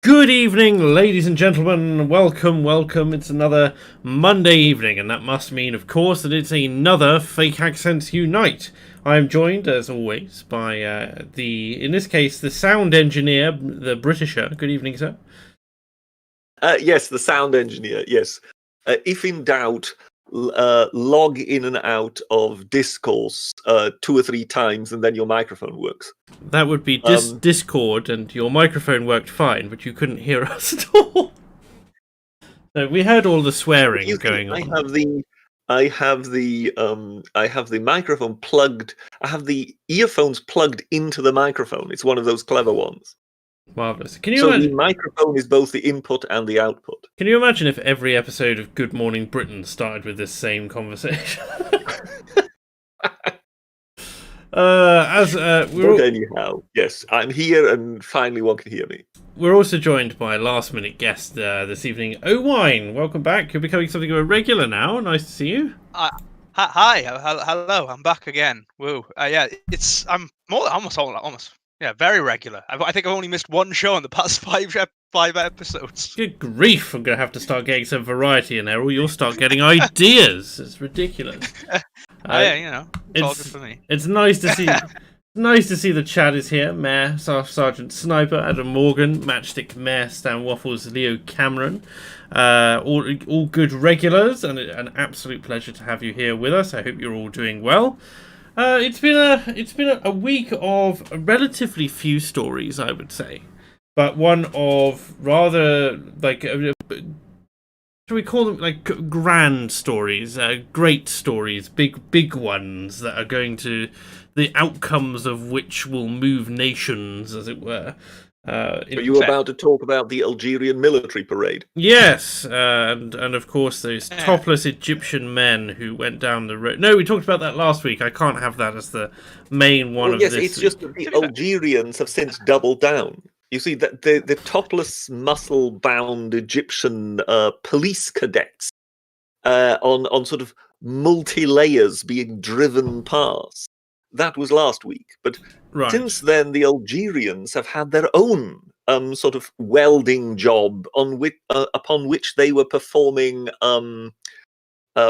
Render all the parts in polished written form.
Good evening, ladies and gentlemen. Welcome. It's another Monday evening, and that must mean, of course, that it's another Fake Accents Unite. I am joined, as always, by in this case, the sound engineer, the Britisher. Good evening, sir. Yes, the sound engineer, yes. If in doubt, log in and out of Discourse 2 or 3 times, and then your microphone works. That would be Discord, and your microphone worked fine, but you couldn't hear us at all. So we heard all the swearing going on. I have the microphone plugged. I have the earphones plugged into the microphone. It's one of those clever ones. Marvelous. Can you the microphone is both the input and the output. Can you imagine if every episode of Good Morning Britain started with this same conversation? Anyhow, yes, I'm here, and finally one can hear me. We're also joined by a last-minute guest this evening, Owine. Welcome back. You're becoming something of a regular now. Nice to see you. Hi, hello. I'm back again. Woo. I'm almost. Yeah, very regular. I think I've only missed one show in the past five episodes. Good grief! I'm going to have to start getting some variety in there, or you'll start getting ideas. It's ridiculous. It's all good for me. It's nice to see. Nice to see the Chad is here. Mayor, Sergeant Sniper, Adam Morgan, Matchstick Mayor, Stan Waffles, Leo Cameron. All good regulars, and an absolute pleasure to have you here with us. I hope you're all doing well. It's been a week of relatively few stories, I would say, but one of rather should we call them like grand stories, great stories, big ones that are going to the outcomes of which will move nations, as it were. Are you about to talk about the Algerian military parade? Yes, and of course those topless Egyptian men who went down the road. No, we talked about that last week. I can't have that as the main one of this. Yes, it's just that the Algerians have since doubled down. You see, that the topless, muscle-bound Egyptian police cadets on sort of multi-layers being driven past. That was last week, but since then the Algerians have had their own sort of welding job upon which they were performing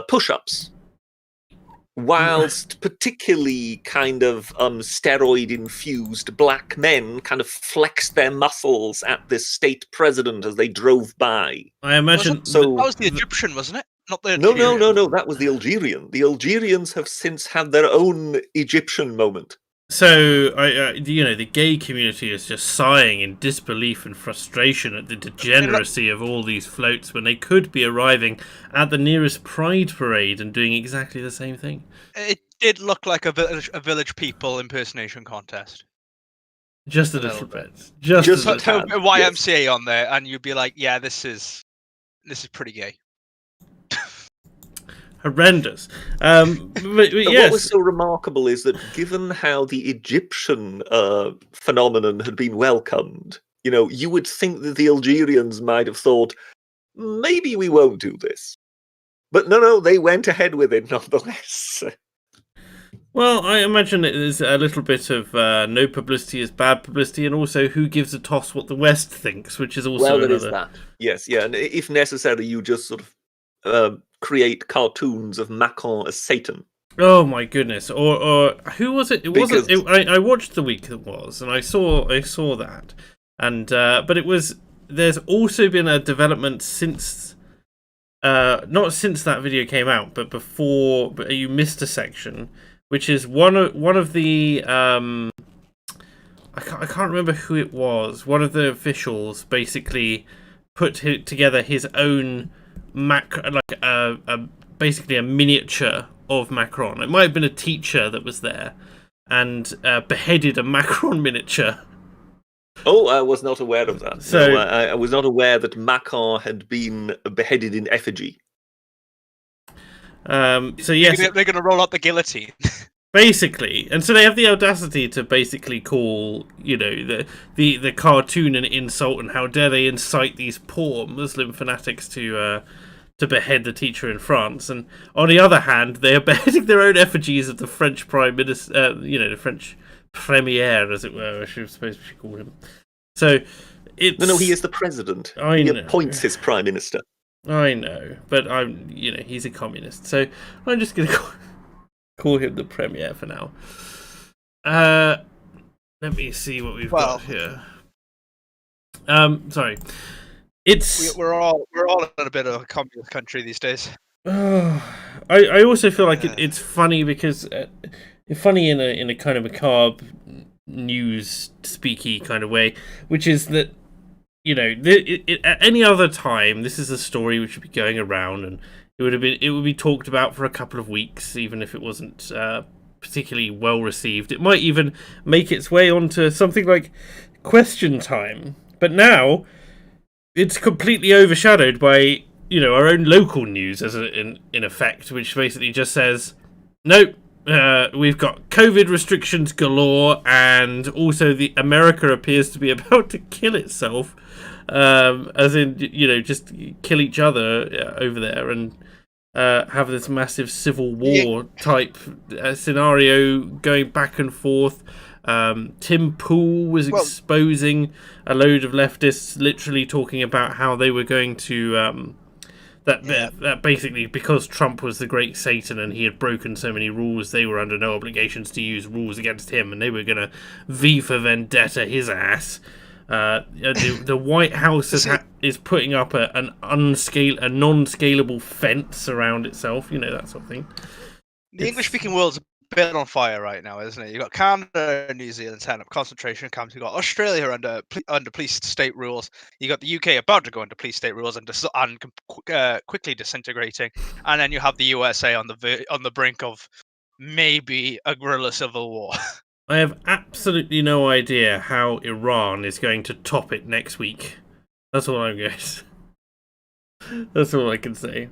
push-ups, whilst particularly kind of steroid-infused black men kind of flexed their muscles at this state president as they drove by. I imagine that was the Egyptian, wasn't it? Not the No, that was the Algerian. The Algerians have since had their own Egyptian moment. So, the gay community is just sighing in disbelief and frustration at the degeneracy of all these floats when they could be arriving at the nearest Pride parade and doing exactly the same thing. It did look like a village people impersonation contest. Just a little bit. Just a YMCA on there, and you'd be like, yeah, this is pretty gay. Horrendous. But yes. What was so remarkable is that given how the Egyptian phenomenon had been welcomed, you would think that the Algerians might have thought, maybe we won't do this. But no, they went ahead with it nonetheless. Well, I imagine it is a little bit of no publicity is bad publicity, and also who gives a toss what the West thinks, which is also there is that. Yes, yeah, and if necessary, you just sort of create cartoons of Macron as Satan. Oh my goodness! Or who was it? I watched the week it was, and I saw that, and but it was. There's also been a development since, not since that video came out, but before. But you missed a section, which is one of the I can't remember who it was. One of the officials basically put together his own basically a miniature of Macron. It might have been a teacher that was there and beheaded a Macron miniature. Oh, I was not aware of that. So no, I was not aware that Macron had been beheaded in effigy. So yes, they're going to roll out the guillotine. Basically, and so they have the audacity to basically call, the cartoon an insult, and how dare they incite these poor Muslim fanatics to behead the teacher in France. And on the other hand, they are beheading their own effigies of the French Prime Minister, the French Premier, as it were, I should suppose we should call him. So it's No, he is the president. He appoints his prime minister. I know, but he's a communist, so I'm just gonna call him the premier for now. Let me see what we've got here. Sorry. We're all in a bit of a communist country these days. I also feel like it's funny because funny in a kind of macabre news speaky kind of way, which is that at any other time this is a story which would be going around and it would be talked about for a couple of weeks, even if it wasn't particularly well received. It might even make its way onto something like Question Time, but now it's completely overshadowed by our own local news in effect, which basically just says nope, we've got COVID restrictions galore, and also the America appears to be about to kill itself, as in just kill each other over there and have this massive civil war type scenario going back and forth. Tim Pool was exposing a load of leftists, literally talking about how they were going to that basically because Trump was the great Satan and he had broken so many rules, they were under no obligations to use rules against him, and they were going to V for Vendetta his ass. The White House is putting up a non-scalable fence around itself, that sort of thing. The English-speaking world's a bit on fire right now, isn't it? You've got Canada and New Zealand setting up concentration camps. You've got Australia under police state rules. You've got the UK about to go into police state rules and quickly disintegrating. And then you have the USA on the brink of maybe a guerrilla civil war. I have absolutely no idea how Iran is going to top it next week. That's all I'm going to say. That's all I can say.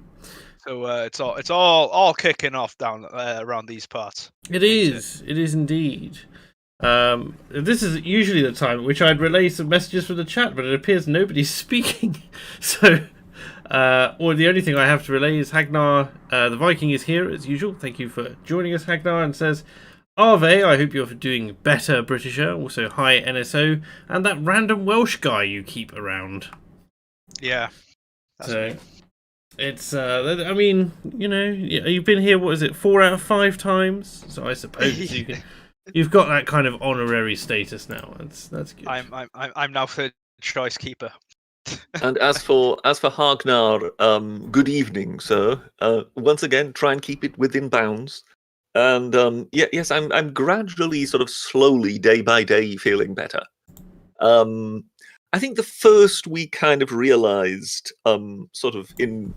So it's all kicking off down around these parts. It is indeed. This is usually the time at which I'd relay some messages from the chat, but it appears nobody's speaking. So, or the only thing I have to relay is Hagnar, the Viking, is here as usual. Thank you for joining us, Hagnar, and says, Arve, I hope you're doing better, Britisher. Also, hi, NSO, and that random Welsh guy you keep around. Yeah. So, me. It's, I mean, you've been here, 4 out of 5 times? So I suppose you've got that kind of honorary status now. That's good. I'm now third choice keeper. And as for Hagnar, good evening, sir. Once again, try and keep it within bounds. And yes, I'm gradually, sort of slowly, day by day, feeling better. I think the first we kind of realized, sort of in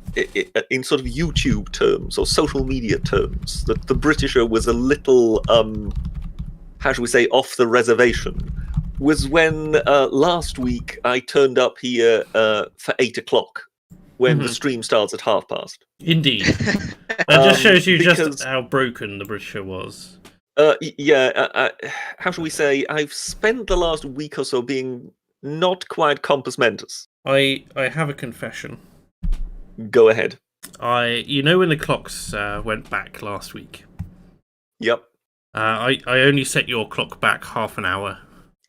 sort of YouTube terms or social media terms, that the Britisher was a little, how shall we say, off the reservation, was when last week I turned up here for 8 o'clock, when the stream starts at past. Indeed. That just shows you just how broken the Britisher was. How shall we say, I've spent the last week or so being not quite compos mentis. I have a confession. Go ahead. When the clocks went back last week? Yep. I only set your clock back half an hour.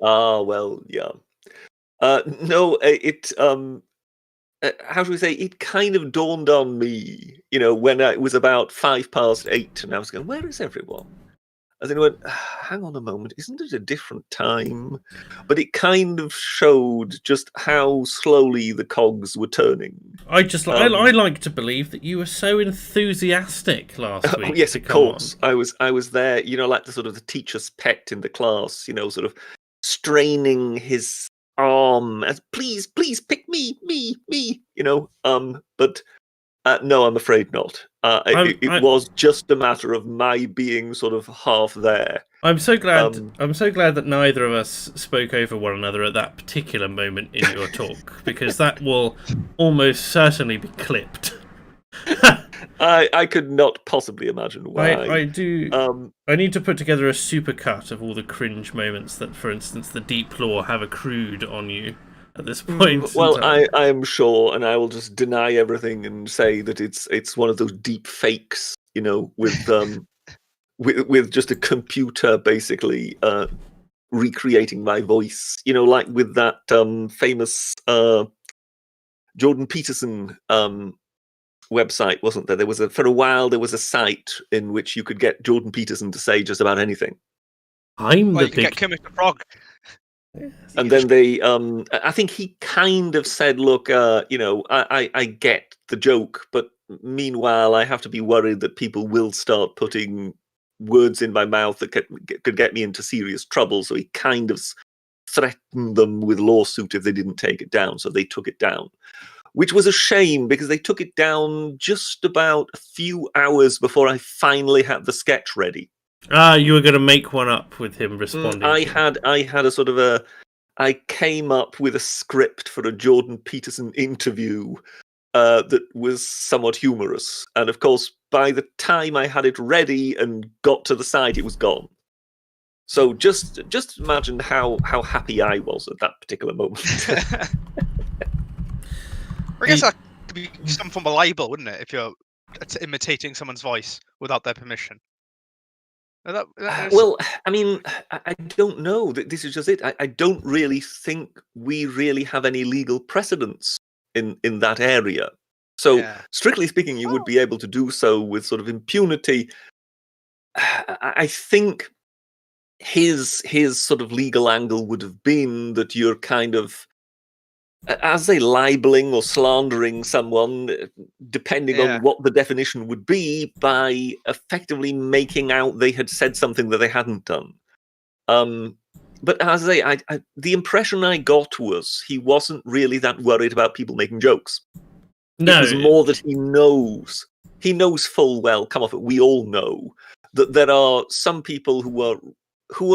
Well, yeah. No, it how should we say, it kind of dawned on me, when it was about 8:05, and I was going, where is everyone? And then I went, hang on a moment, isn't it a different time? But it kind of showed just how slowly the cogs were turning. I like to believe that you were so enthusiastic last week. Oh, yes, of course. I was there, like the sort of the teacher's pet in the class, sort of straining his arm as please pick me, but no, I'm afraid not. It was just a matter of my being sort of half there. I'm so glad that neither of us spoke over one another at that particular moment in your talk, because that will almost certainly be clipped. I could not possibly imagine why. I do. I need to put together a supercut of all the cringe moments that, for instance, the Deep Law have accrued on you at this point. Well, I am sure, and I will just deny everything and say that it's one of those deep fakes, with with just a computer basically recreating my voice, like with that famous Jordan Peterson website, wasn't there? For a while there was a site in which you could get Jordan Peterson to say just about anything. You can get Kermit the Frog. And then I think he kind of said, look, I get the joke, but meanwhile, I have to be worried that people will start putting words in my mouth that could get me into serious trouble. So he kind of threatened them with lawsuit if they didn't take it down. So they took it down, which was a shame because they took it down just about a few hours before I finally had the sketch ready. You were going to make one up with him responding. I had a sort of I came up with a script for a Jordan Peterson interview that was somewhat humorous. And of course, by the time I had it ready and got to the site, it was gone. So just imagine how happy I was at that particular moment. I guess that could be some form of libel, wouldn't it? If you're imitating someone's voice without their permission. Well, I mean, I don't know. This is just it. I don't really think we really have any legal precedents in that area. So, strictly speaking, you would be able to do so with sort of impunity. I think his sort of legal angle would have been that you're kind of, as they libeling or slandering someone, depending on what the definition would be, by effectively making out they had said something that they hadn't done. But as the impression I got was he wasn't really that worried about people making jokes. No. It was more that he knows full well, come off it, we all know, that there are some people who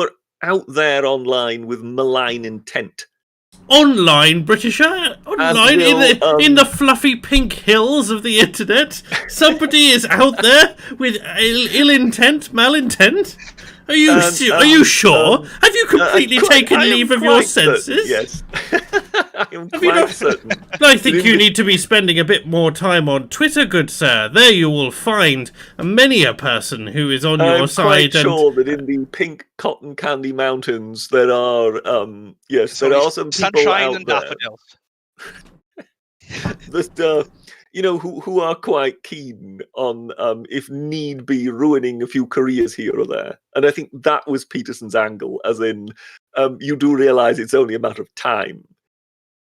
are out there online with malign intent. Online, Britisher? Online, in the fluffy pink hills of the internet? Somebody is out there with ill intent, malintent? Are you sure? Have you completely taken leave of your senses? Yes. I am quite certain. I think you need to be spending a bit more time on Twitter, good sir. There you will find many a person who is on your side. I'm quite sure that in the pink cotton candy mountains there are, there are some people out and there daffodils. that who are quite keen on, if need be, ruining a few careers here or there. And I think that was Peterson's angle, as in, you do realise it's only a matter of time.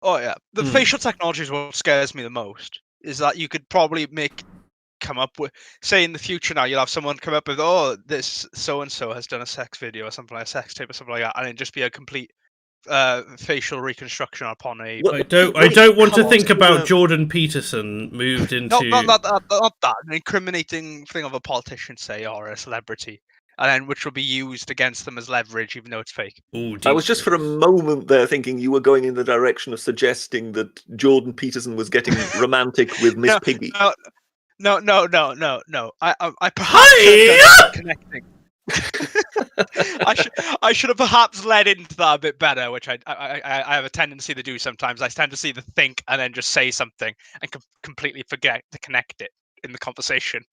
Oh, yeah. The facial technology is what scares me the most, is that you could probably come up with, say in the future now, you'll have someone come up with, this so-and-so has done a sex video or something like a sex tape or something like that, and it'd just be a complete facial reconstruction upon a... I don't want to think about Jordan Peterson moved into... Not that. An incriminating thing of a politician, say, or a celebrity, and then which will be used against them as leverage, even though it's fake. Ooh, I was just for a moment there thinking you were going in the direction of suggesting that Jordan Peterson was getting romantic with Miss Piggy. No. I perhaps connecting. I should have perhaps led into that a bit better, which I have a tendency to do sometimes. I tend to think and then just say something and completely forget to connect it in the conversation.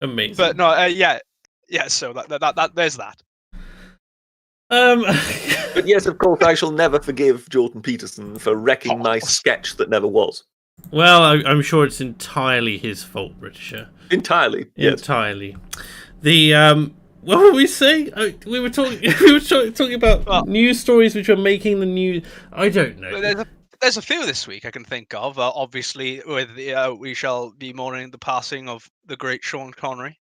Amazing. But no, so that there's that. But yes, of course, I shall never forgive Jordan Peterson for wrecking my sketch that never was. Well, I'm sure it's entirely his fault, Britisher. Entirely, yes. Entirely. What were we saying? We were talking about news stories which are making the news. I don't know. There's a few this week I can think of. Obviously, with we shall be mourning the passing of the great Sean Connery.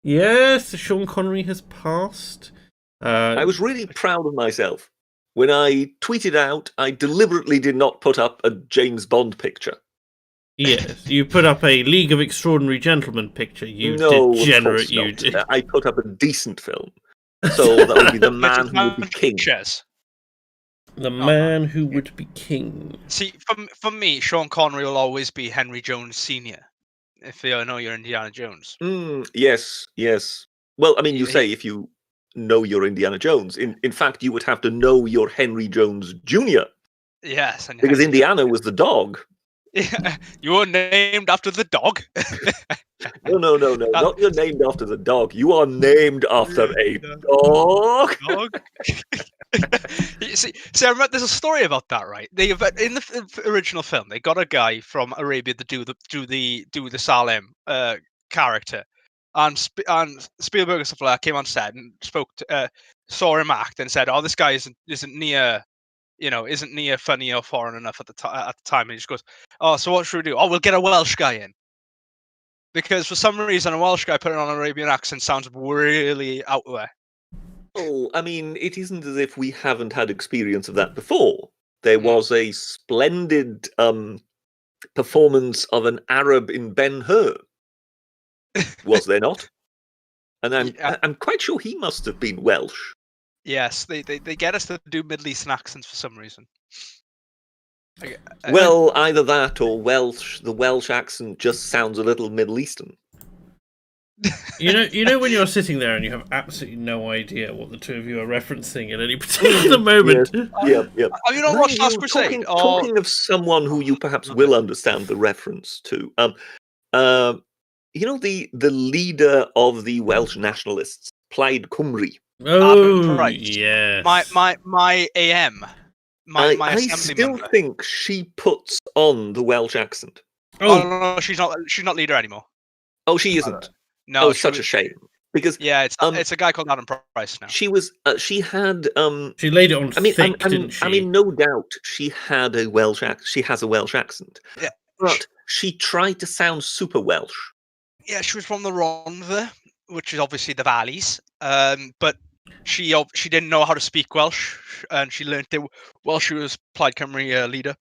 Yes, Sean Connery has passed. I was really proud of myself. When I tweeted out, I deliberately did not put up a James Bond picture. Yes, you put up a League of Extraordinary Gentlemen picture, degenerate you did. I put up a decent film. So that would be The Man Who Would Be King. The Man Who Would Be King. See, for me, Sean Connery will always be Henry Jones Sr., if you know you're Indiana Jones. Yes. Well, I mean, you say if you know you're Indiana Jones. In fact, you would have to know you're Henry Jones Jr. Yes. Because Indiana was the dog. Yeah, you were named after the dog. No, not you're named after the dog. You are named after a dog. see, I remember there's a story about that, right? In the original film, they got a guy from Arabia to do the Salem character, and Spielberg and stuff like that came on set and saw him act and said, "Oh, this guy isn't near." Isn't near funny or foreign enough at the time. And he just goes, "Oh, so what should we do? Oh, we'll get a Welsh guy in." Because for some reason, a Welsh guy putting on an Arabian accent sounds really out there. Oh, I mean, it isn't as if we haven't had experience of that before. There was a splendid performance of an Arab in Ben-Hur. Was there not? And I'm quite sure he must have been Welsh. Yes, they get us to do Middle Eastern accents for some reason. Well, either that or Welsh. The Welsh accent just sounds a little Middle Eastern. You know when you're sitting there and you have absolutely no idea what the two of you are referencing at any particular moment. Yeah. Have you not watched Last Crusade? Talking of someone who you perhaps will understand the reference to. You know the leader of the Welsh nationalists, Plaid Cymru. Oh, right. yes. My AM. I still think she puts on the Welsh accent. Oh no, she's not leader anymore. Oh, she isn't. No, such a shame. Because it's a guy called Adam Price now. She was. She had. She laid it on thick, didn't she? I mean, no doubt she had a Welsh accent. She has a Welsh accent. Yeah, but she tried to sound super Welsh. Yeah, she was from the Rhondda, which is obviously the valleys. But she didn't know how to speak Welsh, and she learned it while she was Plaid Cymru leader.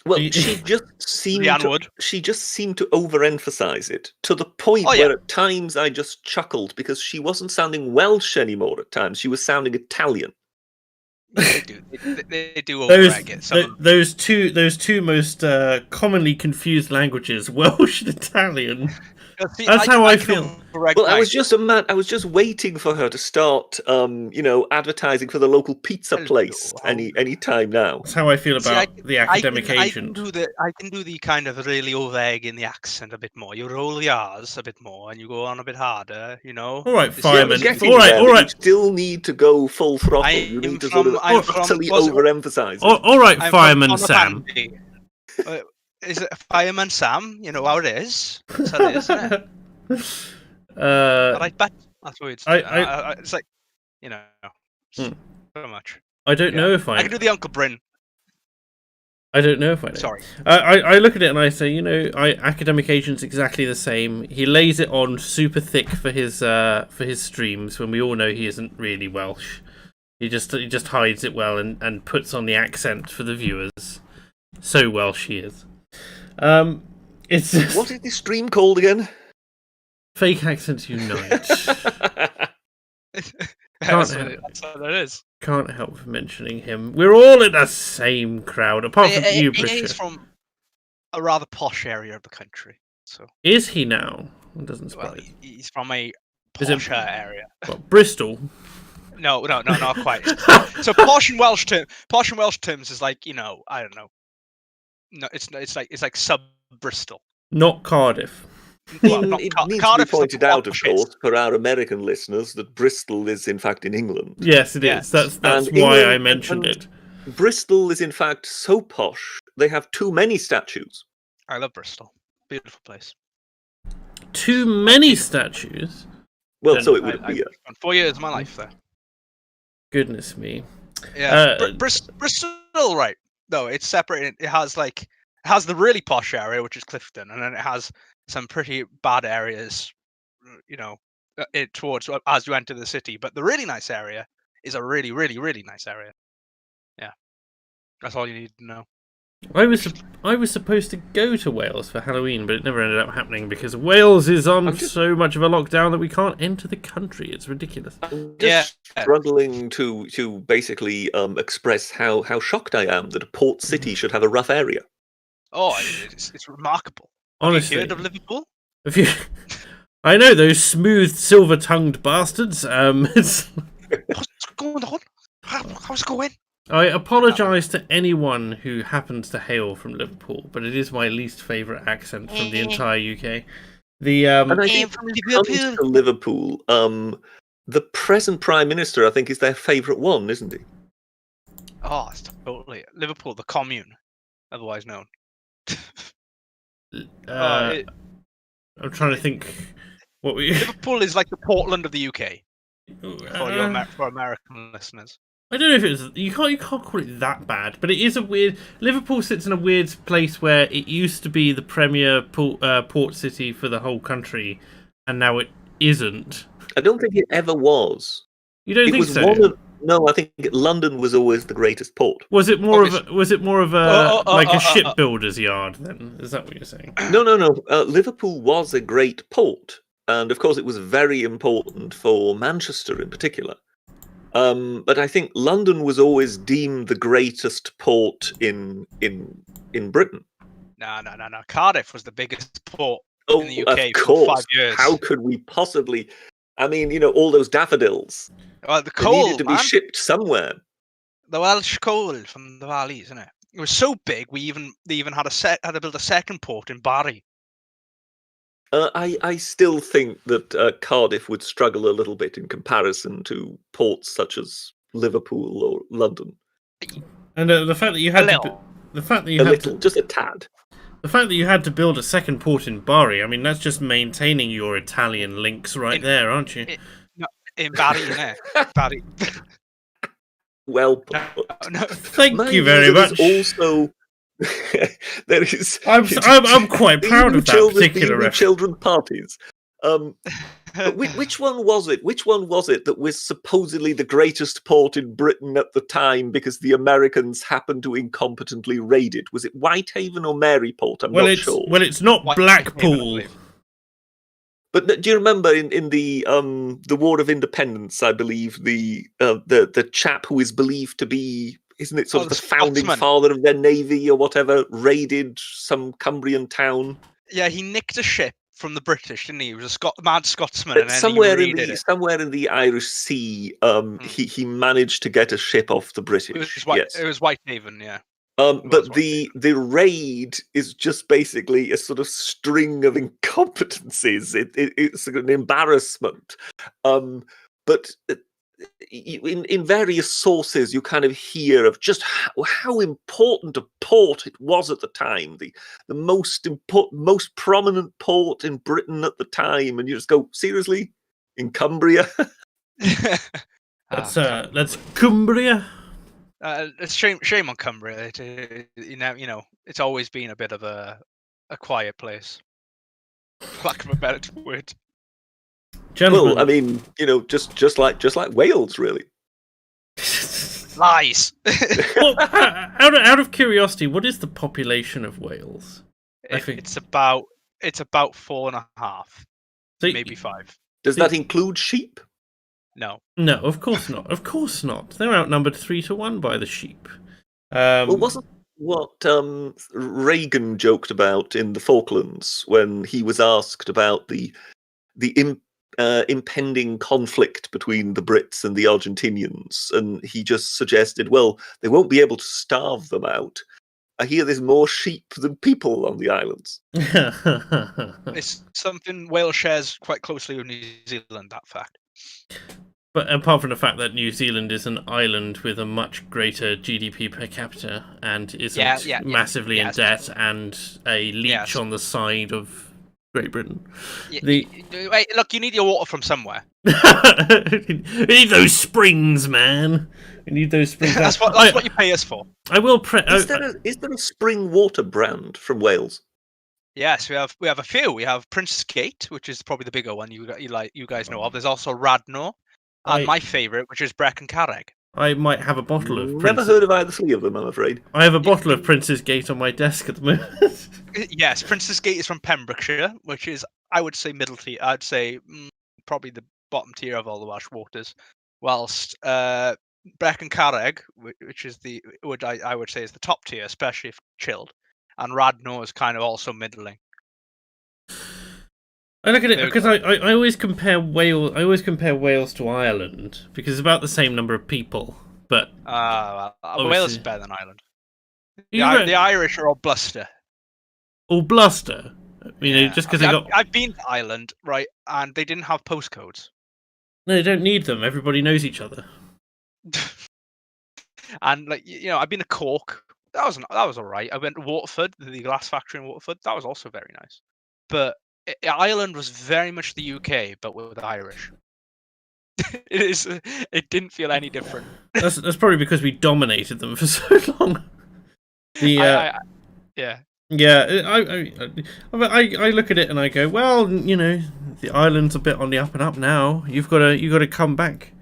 Well, she just seemed to overemphasize it to the point where at times I just chuckled because she wasn't sounding Welsh anymore. At times she was sounding Italian. Yeah, they do over-egg it. Those two most commonly confused languages, Welsh and Italian. That's how I feel. Well, I was just waiting for her to start, advertising for the local pizza place any time now. That's how I feel about the academic agent. I can do the kind of really over-egg in the accent a bit more. You roll the R's a bit more, and you go on a bit harder. All right, fireman. All right. You still need to go full throttle. You need to sort of utterly overemphasize. All right, fireman Sam. Is it Fireman Sam? You know how it is. That's how it is, isn't it? Right, but that's what it's like, so much. I don't know if I can do the Uncle Bryn. I don't know if I know. Sorry. I look at it and I say, academic agent's exactly the same. He lays it on super thick for his streams when we all know he isn't really Welsh. He just hides it well and puts on the accent for the viewers. So Welsh he is. It's just... What is this stream called again? Fake Accents Unite. That's what it is. Can't help mentioning him. We're all in the same crowd, apart from you, Brisha. He's from a rather posh area of the country. So is he now? It doesn't surprise. Well, he's from a posher area. What, Bristol? No, not quite. So posh in Welsh terms is like, I don't know. No, it's like sub Bristol, not Cardiff. Well, it needs to be pointed out, of course, for our American listeners, that Bristol is in fact in England. Yes, it is. That's why I mentioned it. Bristol is in fact so posh they have too many statues. I love Bristol. Beautiful place. Too many statues. Well, so it would be. 4 years of my life there. Goodness me. Yeah, Bristol, right? No, it's separated. It has the really posh area, which is Clifton, and then it has some pretty bad areas, towards as you enter the city. But the really nice area is a really, really, really nice area. Yeah, that's all you need to know. I was supposed to go to Wales for Halloween, but it never ended up happening because Wales is on so much of a lockdown that we can't enter the country. It's ridiculous. I'm just struggling to basically express how shocked I am that a port city should have a rough area. Oh, it's remarkable. Honestly, have you heard of Liverpool? I know those smooth, silver-tongued bastards. What's going on? How's it going? I apologise to anyone who happens to hail from Liverpool, but it is my least favourite accent from the entire UK. And I think when it comes to Liverpool, the present Prime Minister, I think, is their favourite one, isn't he? Oh, it's totally Liverpool, the commune, otherwise known. I'm trying to think. What we Liverpool is like the Portland of the UK for American listeners. I don't know if it's you can't call it that bad, but it is a weird. Liverpool sits in a weird place where it used to be the premier port city for the whole country, and now it isn't. I don't think it ever was. You don't think so? No, I think London was always the greatest port. Was it more of a like a shipbuilder's yard then? Is that what you're saying? No. Liverpool was a great port, and of course it was very important for Manchester in particular. But I think London was always deemed the greatest port in Britain. No. Cardiff was the biggest port in the UK of course. for 5 years. How could we possibly? I mean, all those daffodils. Well, the coal needed to be shipped somewhere. The Welsh coal from the valleys, isn't it? It was so big. They even had to build a second port in Barry. I still think that Cardiff would struggle a little bit in comparison to ports such as Liverpool or London. And the fact that you had just a tad. The fact that you had to build a second port in Bari, I mean, that's just maintaining your Italian links there, aren't you? In Barry, Barry. Well put. No. Thank you very much. Also, there is. I'm quite proud of that particular reference. Children parties. Which one was it? Which one was it that was supposedly the greatest port in Britain at the time because the Americans happened to incompetently raid it? Was it Whitehaven or Maryport? I'm not sure. Well, it's not Blackpool. But do you remember in the War of Independence? I believe the chap who is believed to be, isn't it, sort of the founding father of their navy or whatever, raided some Cumbrian town. Yeah, he nicked a ship from the British, didn't he? He was a mad Scotsman, and then somewhere in the Irish Sea, he managed to get a ship off the British. It was Whitehaven, yeah. But the raid is just basically a sort of string of incompetencies. It's an embarrassment. But in various sources, you kind of hear of just how important a port it was at the time, the most prominent port in Britain at the time, and you just go, seriously, in Cumbria? That's Cumbria. It's shame on Cumbria. It's always been a bit of a quiet place, for lack of a better word. Gentlemen. Well, I mean, just like Wales, really. Lies. Well, out of curiosity, what is the population of Wales? It's about 4.5, maybe 5. Does that include sheep? No, of course not. Of course not. They're outnumbered 3-1 by the sheep. Well, wasn't what Reagan joked about in the Falklands when he was asked about the impending conflict between the Brits and the Argentinians, and he just suggested, well, they won't be able to starve them out. I hear there's more sheep than people on the islands. It's something Wales shares quite closely with New Zealand, that fact. But apart from the fact that New Zealand is an island with a much greater GDP per capita and isn't massively in debt and a leech on the side of Great Britain. Wait, look, you need your water from somewhere. We need those springs, man. We need those springs. That's what you pay us for. I will. Is there a spring water brand from Wales? Yes, we have a few. We have Princess Gate, which is probably the bigger one you guys know of. There's also Radnor, and my favourite, which is Brecon Carreg. I might have a bottle of. Never heard of either three of them, I'm afraid. I have a bottle of Princess Gate on my desk at the moment. Yes, Princess Gate is from Pembrokeshire, which is, I would say, middle tier. I'd say probably the bottom tier of all the Welsh waters. Whilst Brecon Carreg, which is I would say is the top tier, especially if chilled, and Radnor is kind of also middling. I look at it because I always compare Wales. I always compare Wales to Ireland because it's about the same number of people, But Wales is better than Ireland. The the Irish are all bluster. All bluster. Just because I've been to Ireland, right, and they didn't have postcodes. No, they don't need them. Everybody knows each other. And I've been to Cork. That was all right. I went to Waterford, the glass factory in Waterford. That was also very nice. But Ireland was very much the UK, but with Irish. It didn't feel any different. That's probably because we dominated them for so long. Yeah. I look at it and I go, well, the island's a bit on the up and up now. You've got to come back.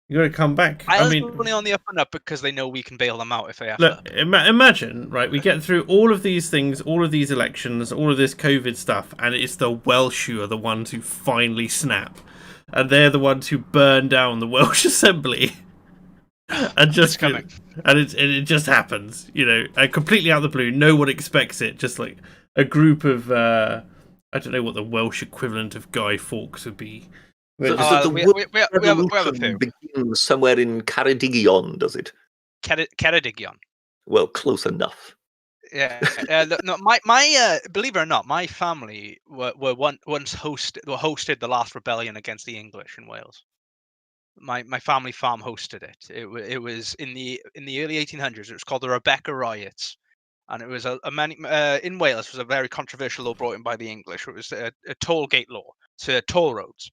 You got to come back. Ireland's only on the up and up because they know we can bail them out if they have to. Imagine, right? We get through all of these things, all of these elections, all of this COVID stuff, and it's the Welsh who are the ones who finally snap, and they're the ones who burn down the Welsh Assembly. And just coming, and it just happens, completely out of the blue. No one expects it. Just like a group of I don't know what the Welsh equivalent of Guy Fawkes would be. We have a few. Begins somewhere in Ceredigion, does it? Ceredigion. Well, close enough. Yeah. No, my believe it or not, my family were once hosted the last rebellion against the English in Wales. My family farm hosted it. It was in the early 1800s. It was called the Rebecca Riots, and it was in Wales. It was a very controversial law brought in by the English. It was a toll gate law to toll roads,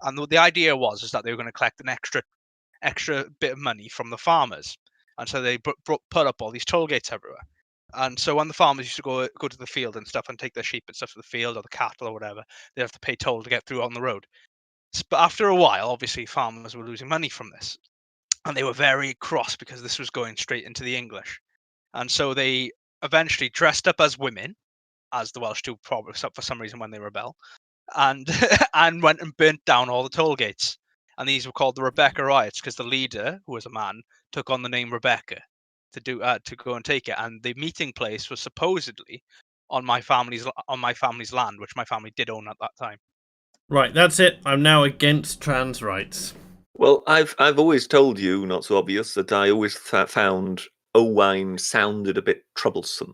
and the idea was that they were going to collect an extra bit of money from the farmers, and so they put up all these toll gates everywhere. And so when the farmers used to go to the field and stuff and take their sheep and stuff to the field or the cattle or whatever, they have to pay toll to get through on the road. But after a while, obviously, farmers were losing money from this. And they were very cross because this was going straight into the English. And so they eventually dressed up as women, as the Welsh do probably for some reason when they rebel, and went and burnt down all the toll gates. And these were called the Rebecca Riots because the leader, who was a man, took on the name Rebecca to go and take it. And the meeting place was supposedly on my family's land, which my family did own at that time. Right, that's it. I'm now against trans rights. Well, I've always told you, not so obvious, that I always found Owain sounded a bit troublesome.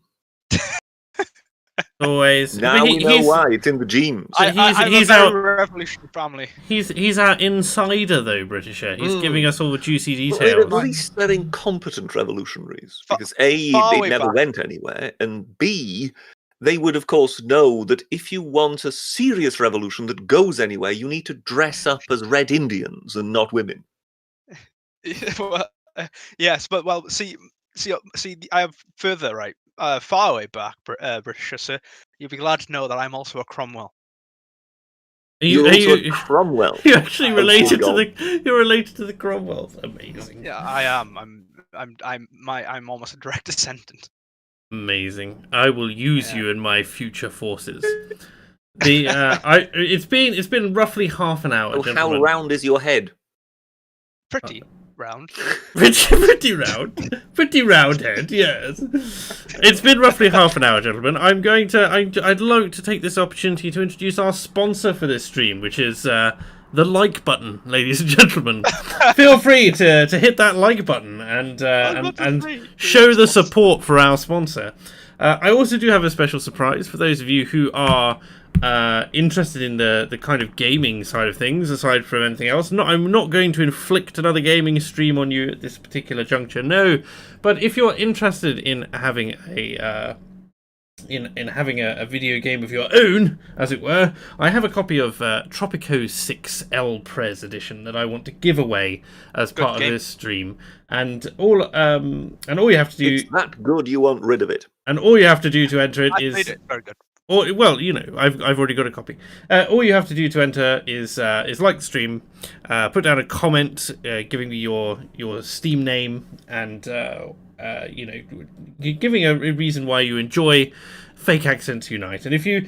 Always. Now we know why. It's in the genes. So he's our revolutionary family. He's our insider, though, Britisher. He's giving us all the juicy details. Well, at least they're incompetent revolutionaries, because A, it never went anywhere, and B, they would, of course, know that if you want a serious revolution that goes anywhere, you need to dress up as Red Indians and not women. Yes, but see, I have further right. Far way back, Britisher, sir. You'll be glad to know that I'm also a Cromwell. You're also a Cromwell. You're actually related to the Cromwells. Amazing. Yeah, I am. I'm almost a direct descendant. Amazing. I will use you in my future forces. It's been roughly half an hour. Oh, how round is your head? Pretty round. pretty round. Pretty round head, yes. It's been roughly half an hour, gentlemen. I'd like to take this opportunity to introduce our sponsor for this stream, which is the like button, ladies and gentlemen. Feel free to hit that like button and show the support for our sponsor. I also do have a special surprise for those of you who are interested in the kind of gaming side of things, aside from anything else. I'm not going to inflict another gaming stream on you at this particular juncture, no. But if you're interested in having a video game of your own, as it were, I have a copy of Tropico 6 L Pres edition that I want to give away as part of this stream. And all you have to do... It's that good you want rid of it. And all you have to do to enter it is... I played it. Very good. Or, well, I've already got a copy. All you have to do to enter is like the stream, put down a comment, giving me your Steam name, and giving a reason why you enjoy Fake Accents Unite. And if you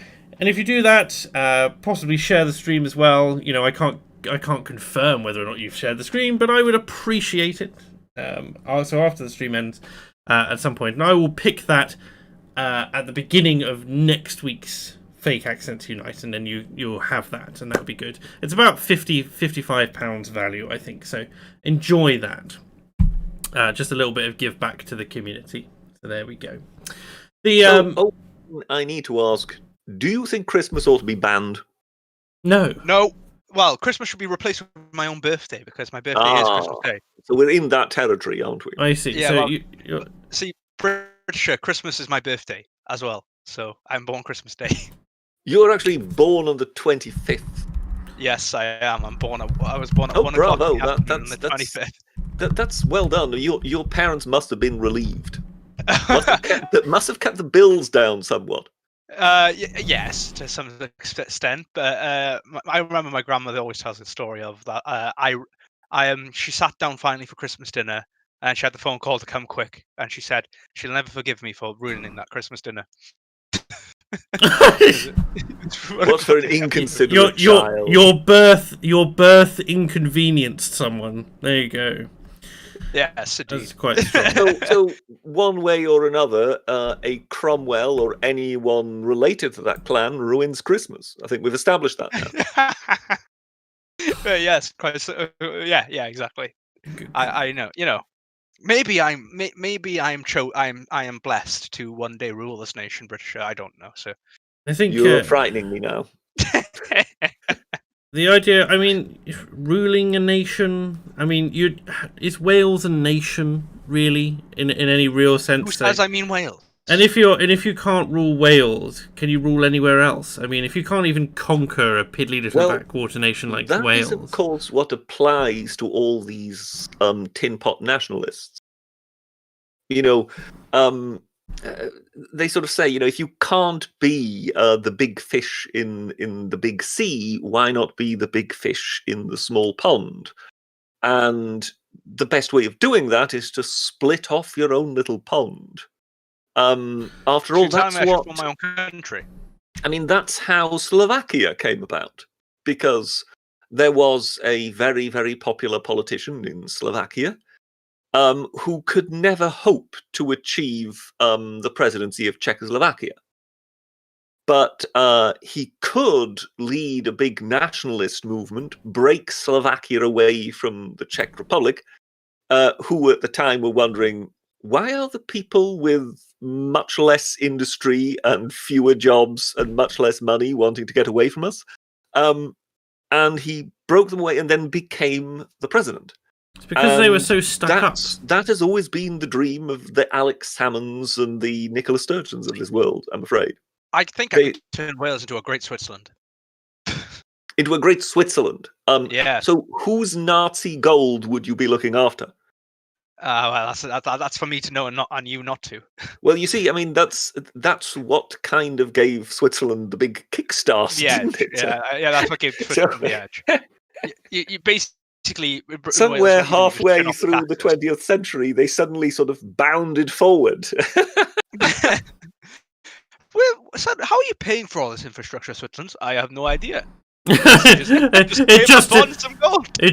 do that, possibly share the stream as well. I can't confirm whether or not you've shared the stream, but I would appreciate it. So after the stream ends, at some point, and I will pick that. At the beginning of next week's Fake Accents Unite, and then you'll have that, and that'll be good. It's about £55 value, I think, so enjoy that. Just a little bit of give back to the community. So there we go. The I need to ask: do you think Christmas ought to be banned? No. Well, Christmas should be replaced with my own birthday because my birthday is Christmas Day. So we're in that territory, aren't we? I see. Yeah, so well, see, British Christmas is my birthday as well. So I'm born Christmas Day. You're actually born on the 25th. Yes, I am. I was born at 1 bravo! o'clock on the 25th. That's well done. Your parents must have been relieved. Must have kept the bills down somewhat. Yes, to some extent. But I remember my grandmother always tells the story of that. She sat down finally for Christmas dinner, and she had the phone call to come quick, and she said she'll never forgive me for ruining that Christmas dinner. What for an inconsiderate child? Your birth inconvenienced someone. There you go. Yes, indeed. That's quite strong. So one way or another, a Cromwell or anyone related to that clan ruins Christmas. I think we've established that now. Yes, quite. Yeah, exactly. I know. Maybe I am blessed to one day rule this nation, British. I don't know. So I think you're frightening me now. The idea, I mean, ruling a nation. I mean, is Wales a nation really in any real sense? Who says I mean Wales? And if you can't rule Wales, can you rule anywhere else? I mean, if you can't even conquer a piddly little backwater nation like Wales, that is of course what applies to all these tin pot nationalists. They sort of say, if you can't be the big fish in the big sea, why not be the big fish in the small pond? And the best way of doing that is to split off your own little pond. After all, that's what my own country. I mean, that's how Slovakia came about, because there was a very, very popular politician in Slovakia who could never hope to achieve the presidency of Czechoslovakia. But he could lead a big nationalist movement, break Slovakia away from the Czech Republic, who at the time were wondering, why are the people with much less industry and fewer jobs and much less money wanting to get away from us? And he broke them away and then became the president. It's because they were so stuck up. That has always been the dream of the Alex Salmonds and the Nicola Sturgeons of this world, I'm afraid. I think I could turn Wales into a great Switzerland. Into a great Switzerland? Yeah. So whose Nazi gold would you be looking after? Well, that's for me to know and you not to. Well, you see, I mean, that's what kind of gave Switzerland the big kickstart, didn't it? Yeah, that's what gave Switzerland the edge. You basically... Somewhere halfway through the 20th century, they suddenly sort of bounded forward. Well, son, how are you paying for all this infrastructure, Switzerland? I have no idea. It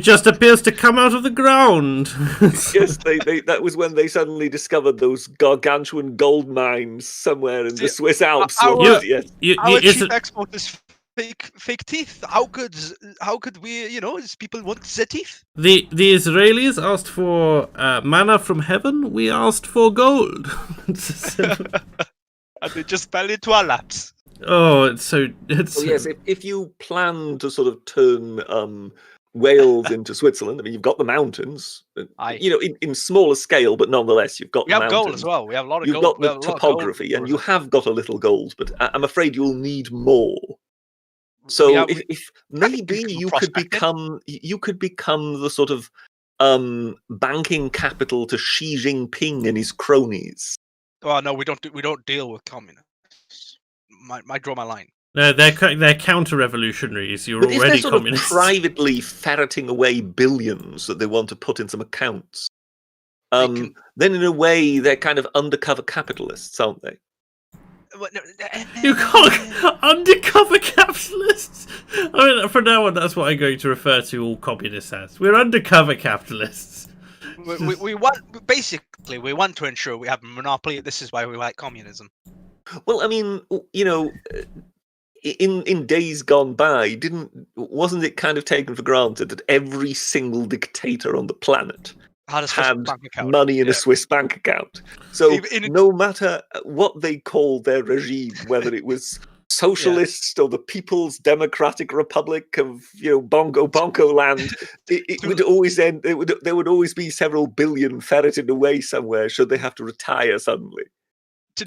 just appears to come out of the ground. Yes, that was when they suddenly discovered those gargantuan gold mines somewhere in the Swiss Alps. Our chief export is fake teeth. How could we? People want the teeth. The Israelis asked for manna from heaven. We asked for gold. And they just fell into our laps. Oh, yes, if you plan to sort of turn Wales into Switzerland, I mean, you've got the mountains, in smaller scale, but nonetheless, you've got the mountains. We have gold as well. We have a lot of gold. You've got the topography, and you have got a little gold, but I'm afraid you'll need more. So if maybe you could become the sort of banking capital to Xi Jinping and his cronies. Oh no, we don't deal with communists. I draw my line. No, they're counter-revolutionaries. You're already they're sort communists. Of privately ferreting away billions that they want to put in some accounts. Then in a way, they're kind of undercover capitalists, aren't they? You can't undercover capitalists. I mean, from now on, that's what I'm going to refer to all communists as. We're undercover capitalists. We want to ensure we have a monopoly. This is why we like communism. Well, I mean, in days gone by, wasn't it kind of taken for granted that every single dictator on the planet had money in a Swiss bank account. So no matter what they called their regime, whether it was socialist or the People's Democratic Republic of Bongo land, it would always end. There would always be several billion ferreted away somewhere should they have to retire suddenly. To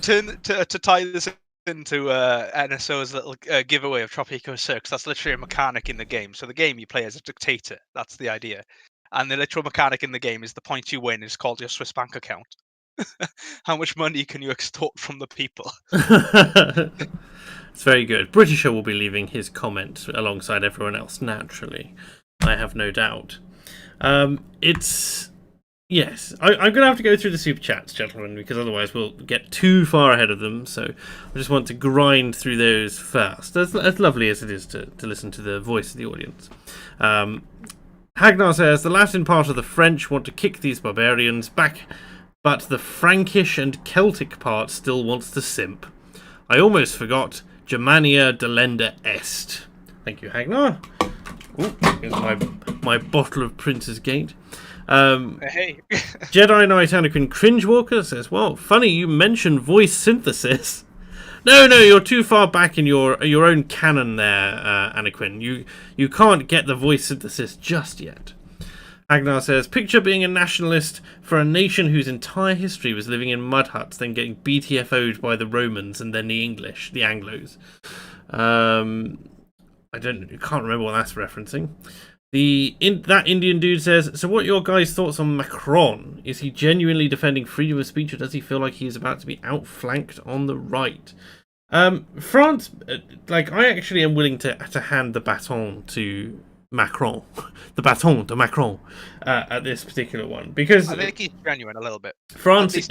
tie this into NSO's little giveaway of Tropico Circus, that's literally a mechanic in the game. So the game you play as a dictator. That's the idea. And the literal mechanic in the game is the point you win is called your Swiss bank account. How much money can you extort from the people? It's very good. Britisher will be leaving his comment alongside everyone else, naturally. I have no doubt. Yes, I'm going to have to go through the super chats, gentlemen, because otherwise we'll get too far ahead of them. So I just want to grind through those first, as lovely as it is to listen to the voice of the audience. Hagnar says, the Latin part of the French want to kick these barbarians back, but the Frankish and Celtic part still wants to simp. I almost forgot, Germania delenda est. Thank you, Hagnar. Ooh, here's my bottle of Prince's Gate. Hey. Jedi Knight Anakin Cringewalker says, well, funny you mention voice synthesis. No, you're too far back in your own canon there, Anakin. You can't get the voice synthesis just yet. Agnar says, picture being a nationalist for a nation whose entire history was living in mud huts, then getting BTFO'd by the Romans and then the English, the Anglos. I can't remember what that's referencing. That Indian dude says, so what are your guys' thoughts on Macron? Is he genuinely defending freedom of speech, or does he feel like he's about to be outflanked on the right? France, I actually am willing to hand the baton to Macron, the baton to Macron at this particular one, because I think he's genuine a little bit. France,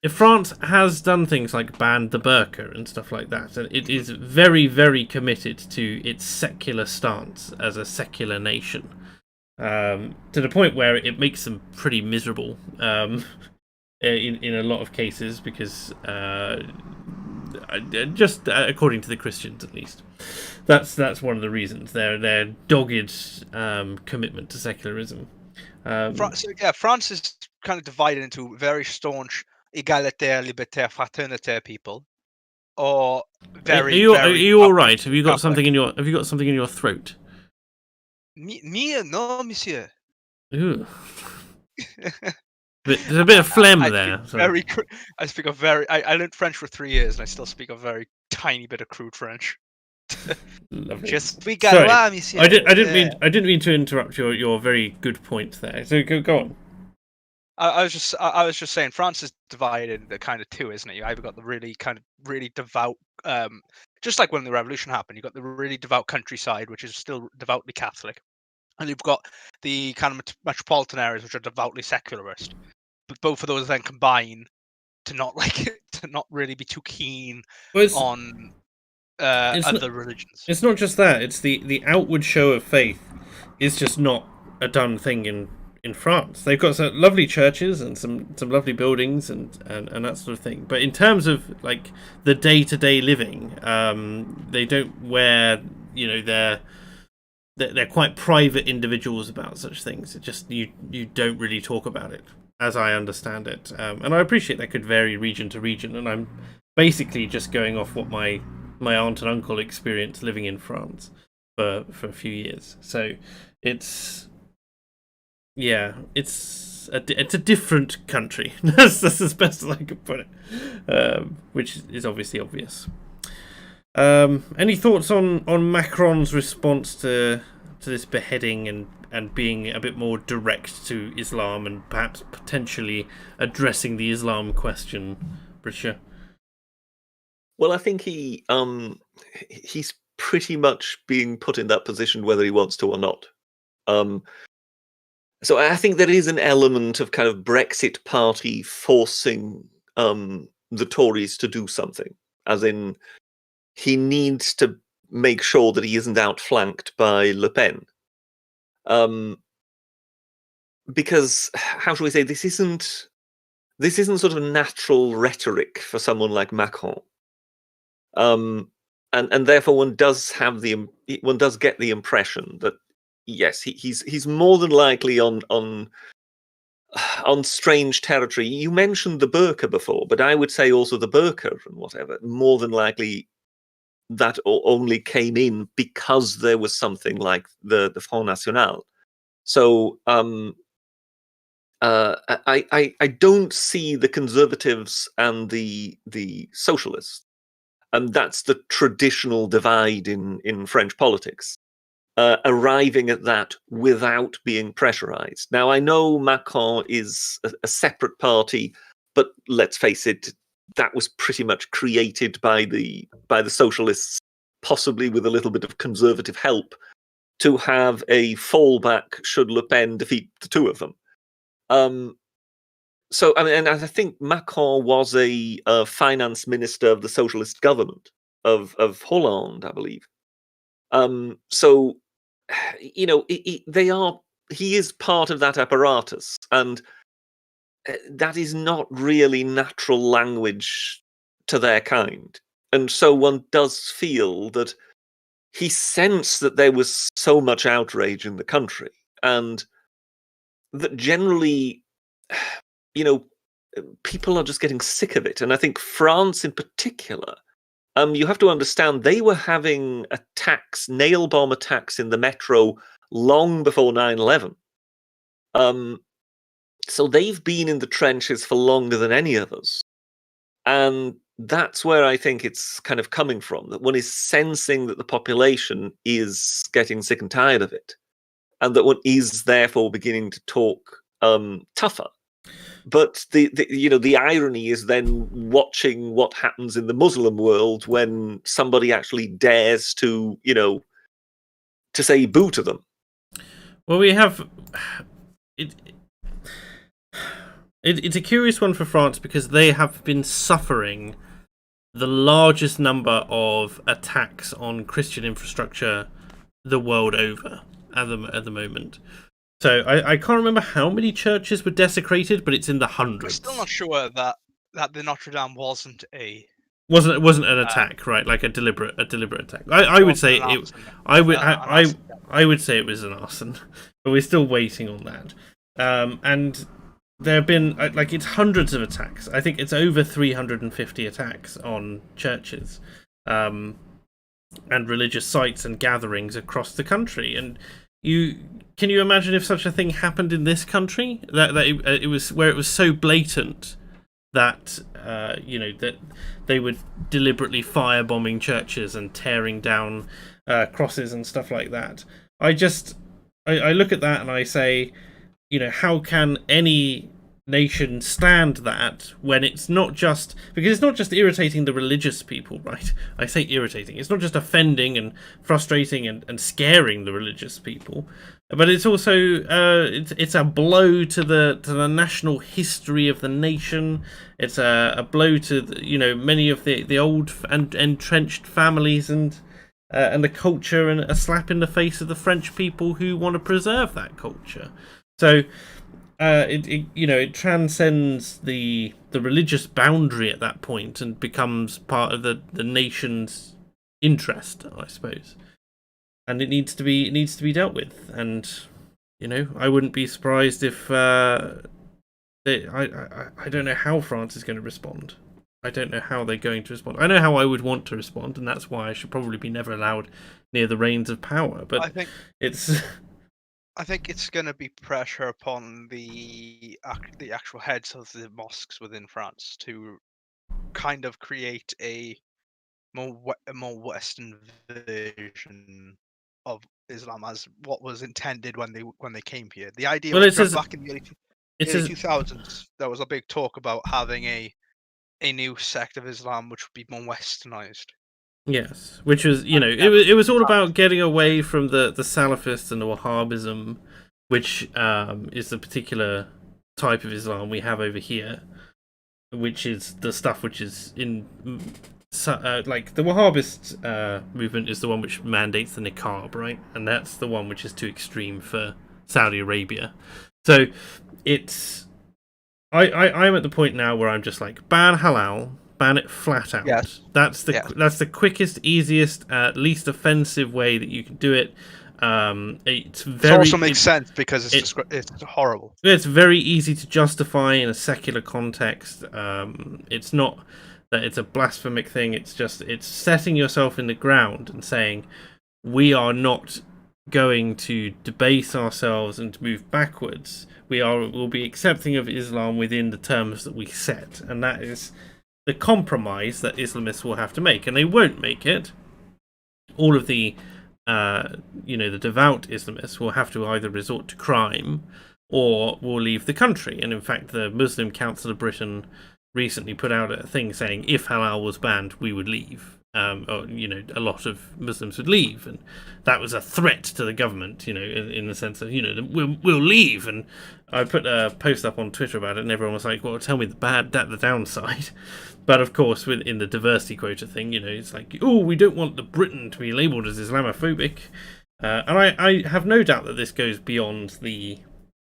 if France has done things like banned the burqa and stuff like that, and it is very, very committed to its secular stance as a secular nation, to the point where it makes them pretty miserable in a lot of cases, because just according to the Christians at least. That's one of the reasons, their dogged commitment to secularism. France is kind of divided into very staunch égalitaire, libertaire, fraternitaire people, or very. Are you all right? Have you got something in your throat? Me, no, monsieur. Ooh. There's a bit of phlegm there. I speak a very. I learned French for 3 years, and I still speak a very tiny bit of crude French. Just speak Galois, monsieur. I didn't mean to interrupt your very good point there. So go on. I was just saying, France is divided into kind of two, isn't it? You either got the really devout, just like when the revolution happened, you got the really devout countryside, which is still devoutly Catholic, and you've got the kind of metropolitan areas, which are devoutly secularist. But both of those then combine to not really be too keen on other religions. It's not just that; it's the outward show of faith is just not a done thing in France. They've got some lovely churches and some lovely buildings and that sort of thing. But in terms of like the day-to-day living, they don't wear, they're quite private individuals about such things. It just you don't really talk about it, as I understand it. And I appreciate that could vary region to region, and I'm basically just going off what my aunt and uncle experienced living in France for a few years. So it's a different country. That's as best as I could put it, which is obviously obvious. Any thoughts on Macron's response to this beheading and being a bit more direct to Islam and perhaps potentially addressing the Islam question, Brisha? Well, I think he's pretty much being put in that position whether he wants to or not. So I think there is an element of kind of Brexit party forcing the Tories to do something, as in he needs to make sure that he isn't outflanked by Le Pen. Because, how shall we say, this isn't sort of natural rhetoric for someone like Macron. And therefore one does get the impression that yes, he's more than likely on on strange territory. You mentioned the burqa before, but I would say also the burqa and whatever. More than likely, that only came in because there was something like the Front National. So I don't see the conservatives and the socialists, and that's the traditional divide in French politics, arriving at that without being pressurized. Now, I know Macron is a separate party, but let's face it, that was pretty much created by the socialists, possibly with a little bit of conservative help, to have a fallback should Le Pen defeat the two of them. So, I mean, and I think Macron was a finance minister of the socialist government of Hollande, I believe. So, you know, he is part of that apparatus, and that is not really natural language to their kind. And so one does feel that he sensed that there was so much outrage in the country, and that generally, you know, people are just getting sick of it. And I think France in particular, you have to understand, they were having attacks, nail bomb attacks in the metro long before 9/11. So they've been in the trenches for longer than any of us. And that's where I think it's kind of coming from, that one is sensing that the population is getting sick and tired of it, and that one is therefore beginning to talk tougher. But the irony is then watching what happens in the Muslim world when somebody actually dares to say boo to them. Well, we have it. It's a curious one for France because they have been suffering the largest number of attacks on Christian infrastructure the world over at the moment. So I can't remember how many churches were desecrated, but it's in the hundreds. I'm still not sure that the Notre Dame wasn't an attack, right? Like a deliberate attack. I would say it. I would say it was an arson, but we're still waiting on that. And there have been it's hundreds of attacks. I think it's over 350 attacks on churches, and religious sites and gatherings across the country. And can you imagine if such a thing happened in this country? That it was where it was so blatant that that they were deliberately firebombing churches and tearing down crosses and stuff like that. I look at that and I say, how can any nation stand that when it's not just irritating the religious people, right? I say irritating. It's not just offending and frustrating and scaring the religious people, but it's also it's a blow to the national history of the nation. It's a blow to many of the old and entrenched families and the culture, and a slap in the face of the French people who want to preserve that culture. So it transcends the religious boundary at that point and becomes part of the nation's interest, I suppose. And it needs to be dealt with. And I wouldn't be surprised if I don't know how France is going to respond. I don't know how they're going to respond. I know how I would want to respond, and that's why I should probably be never allowed near the reins of power. But I think it's going to be pressure upon the actual heads of the mosques within France to kind of create a more Western version of Islam as what was intended when they came here. The idea was back in the early 2000s. There was a big talk about having a new sect of Islam which would be more westernized. Yes, which was, it was all about getting away from the Salafists and the Wahhabism, which is the particular type of Islam we have over here, which is the stuff which is in, like the Wahhabist movement is the one which mandates the niqab, right? And that's the one which is too extreme for Saudi Arabia. So it's, I'm at the point now where I'm just like, ban halal. Ban it flat out. Yes. That's the quickest, easiest, least offensive way that you can do it. It's It also makes sense because it's horrible. It's very easy to justify in a secular context. It's not that it's a blasphemic thing. It's setting yourself in the ground and saying we are not going to debase ourselves and to move backwards. We'll be accepting of Islam within the terms that we set, and that is the compromise that Islamists will have to make, and they won't make it. All of the the devout Islamists will have to either resort to crime or will leave the country. And in fact, the Muslim Council of Britain recently put out a thing saying if halal was banned, we would leave. A lot of Muslims would leave, and that was a threat to the government. In the sense of we'll leave. And I put a post up on Twitter about it, and everyone was like, "Well, tell me the downside." But of course, within the diversity quota thing, it's like, "Oh, we don't want the Britain to be labelled as Islamophobic," and I have no doubt that this goes beyond the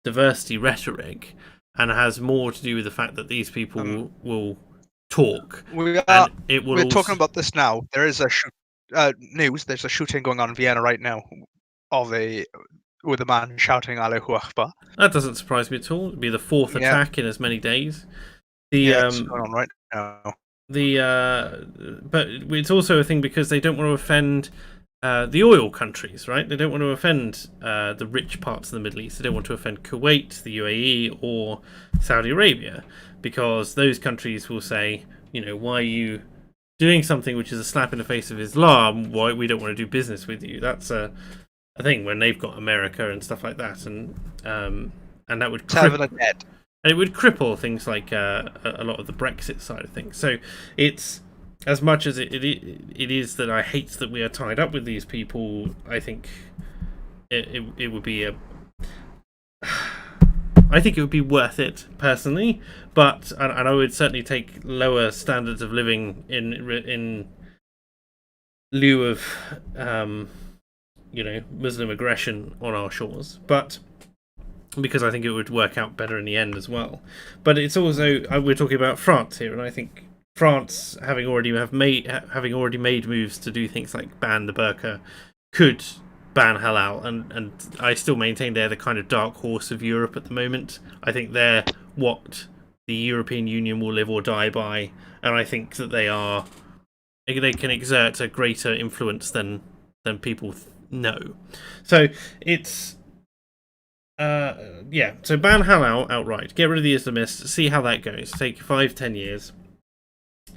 diversity rhetoric and has more to do with the fact that these people will talk. We're talking about this now. There is news. There's a shooting going on in Vienna right now with a man shouting Allahu Akbar. That doesn't surprise me at all. It'd be the fourth attack in as many days. It's going on right now. But it's also a thing because they don't want to offend the oil countries, right? They don't want to offend the rich parts of the Middle East. They don't want to offend Kuwait, the UAE, or Saudi Arabia, because those countries will say, why are you doing something which is a slap in the face of Islam? Why we don't want to do business with you? That's a thing when they've got America and stuff like that, and that would and it would cripple things like a lot of the Brexit side of things. So it's, as much as it is that I hate that we are tied up with these people, I think it would be I think it would be worth it personally, but and I would certainly take lower standards of living in lieu of Muslim aggression on our shores, but because I think it would work out better in the end as well. But it's also, we're talking about France here, and I think France, having already made moves to do things like ban the burqa, could ban halal, and I still maintain they're the kind of dark horse of Europe at the moment. I think they're what the European Union will live or die by, and I think that they can exert a greater influence than people know. So it's so ban halal outright, get rid of the Islamists, see how that goes. Take 5-10 years.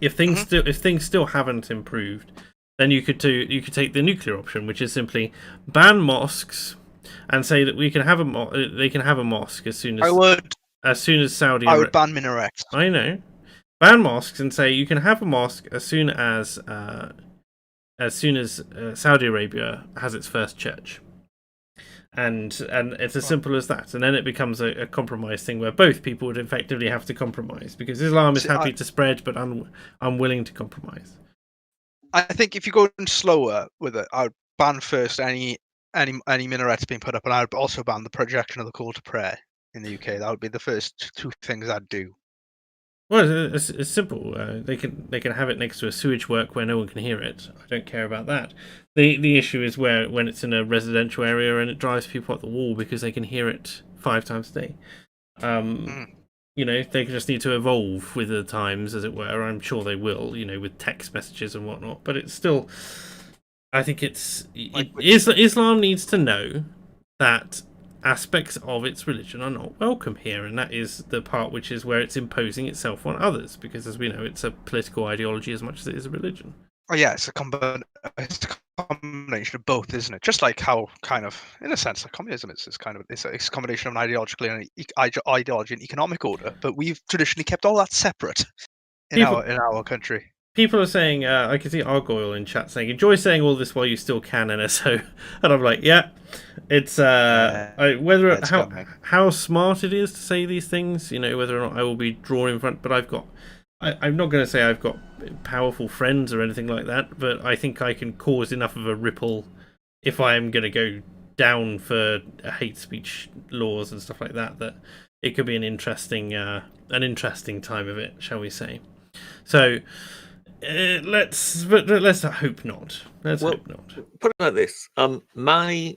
If things still haven't improved, then you could take the nuclear option, which is simply ban mosques and say that they can have a mosque as soon as Saudi. I would ban minarets. I know, ban mosques and say you can have a mosque as soon as Saudi Arabia has its first church. And it's as simple as that, and then it becomes a compromise thing where both people would effectively have to compromise, because Islam is happy to spread but unwilling to compromise. I think if you go slower with it, I'd ban first any minarets being put up, and I'd also ban the projection of the call to prayer in the UK. That would be the first two things I'd do. Well, it's simple. They can have it next to a sewage work where no one can hear it. I don't care about that. The issue is when it's in a residential area and it drives people up the wall because they can hear it 5 times a day. They just need to evolve with the times, as it were. I'm sure they will, with text messages and whatnot. But it's still, I think Islam needs to know that aspects of its religion are not welcome here, and that is the part which is where it's imposing itself on others, because as we know, it's a political ideology as much as it is a religion. Oh yeah, it's a combination of both, isn't it? Just like how, kind of, in a sense, like communism is it's a combination of an ideology and economic order, but we've traditionally kept all that separate in our country. People are saying, I can see Argoyle in chat saying, enjoy saying all this while you still can, NSO. And I'm like, yeah, it's how smart it is to say these things, whether or not I will be drawn in front. But I'm not going to say I've got powerful friends or anything like that, but I think I can cause enough of a ripple if I am going to go down for hate speech laws and stuff like that, that it could be an interesting time of it, shall we say. So let's hope not. Let's hope not. Put it like this: my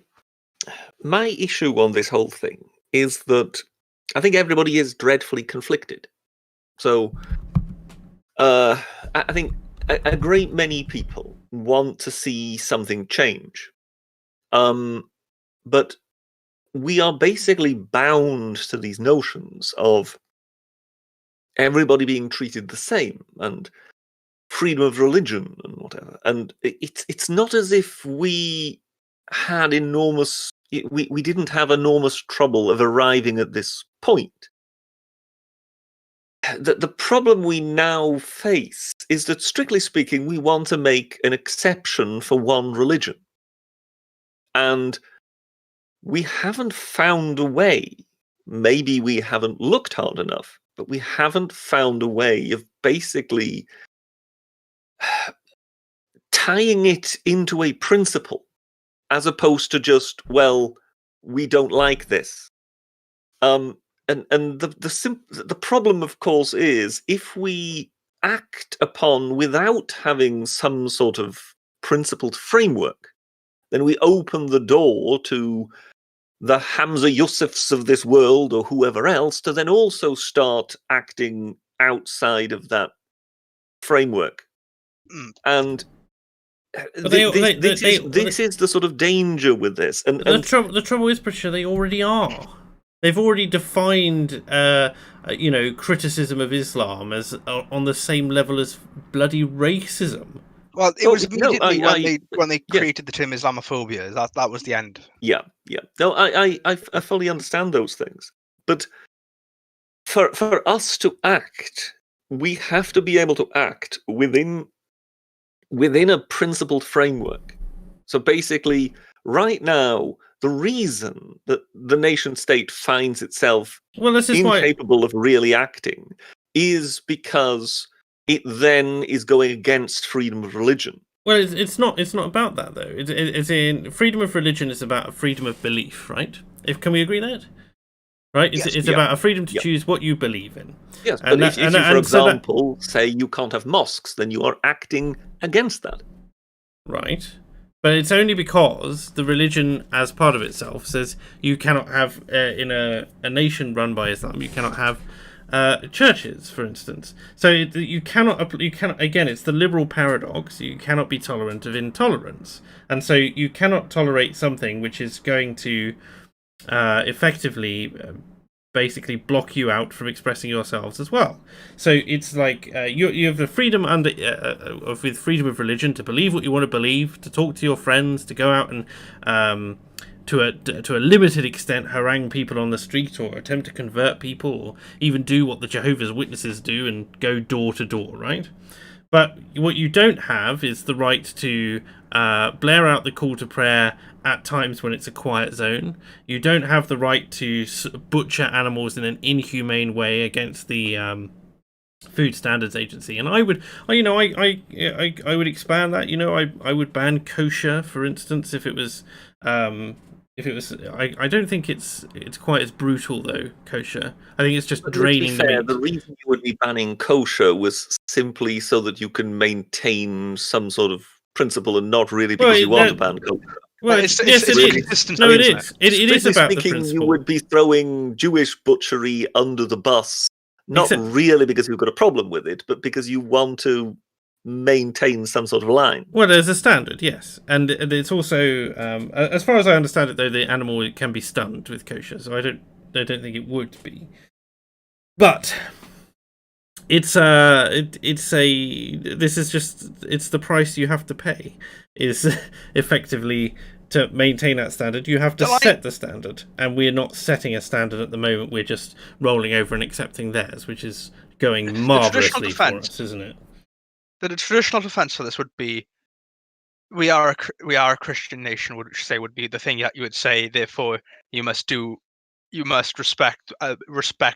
my issue on this whole thing is that I think everybody is dreadfully conflicted. So, I think a great many people want to see something change. But we are basically bound to these notions of everybody being treated the same and freedom of religion and whatever. And it's not as if we had we didn't have enormous trouble of arriving at this point. The problem we now face is that, strictly speaking, we want to make an exception for one religion. And we haven't found a way. Maybe we haven't looked hard enough, but we haven't found a way of basically tying it into a principle, as opposed to just, well, we don't like this. And the problem, of course, is if we act upon without having some sort of principled framework, then we open the door to the Hamza Yusufs of this world or whoever else to then also start acting outside of that framework. And this is the sort of danger with this. And the trouble is, Patricia, they already are. They've already defined, criticism of Islam as on the same level as bloody racism. Well, it was immediately when they created the term Islamophobia. That was the end. Yeah. No, I fully understand those things, but for us to act, we have to be able to act within a principled framework. So basically, right now, the reason that the nation state finds itself incapable of really acting is because it then is going against freedom of religion. Well, it's not about that though. It's in freedom of religion is about freedom of belief, right? Can we agree that? Right? It's about a freedom to choose what you believe in. Yes, but if you, for example, say you can't have mosques, then you are acting against that. Right. But it's only because the religion, as part of itself, says you cannot have, in a nation run by Islam, you cannot have churches, for instance. So you cannot. Again, it's the liberal paradox. You cannot be tolerant of intolerance, and so you cannot tolerate something which is going to effectively, basically block you out from expressing yourselves as well. So it's like you have the freedom with freedom of religion to believe what you want to believe, to talk to your friends, to go out and to a limited extent harangue people on the street or attempt to convert people or even do what the Jehovah's Witnesses do and go door to door, right? But what you don't have is the right to blare out the call to prayer at times when it's a quiet zone. You don't have the right to butcher animals in an inhumane way against the Food Standards Agency. And I would expand that. I would ban kosher, for instance, if it was. I don't think it's quite as brutal though. Kosher. I think it's just draining the meat. The reason you would be banning kosher was simply so that you can maintain some sort of principle and not really because you want to ban kosher. Well, it is. No, it is. It is about the principle. You would be throwing Jewish butchery under the bus, not really because you've got a problem with it, but because you want to maintain some sort of line. Well, there's a standard, yes, and it's also, as far as I understand it, though, the animal can be stunned with kosher, so I don't think it would be. But it's the price you have to pay. Is effectively to maintain that standard. You have to set the standard, and we're not setting a standard at the moment. We're just rolling over and accepting theirs, which is going marvelously for us, isn't it? The traditional defense for this would be, we are a Christian nation, would be the thing that you would say. Therefore, you must respect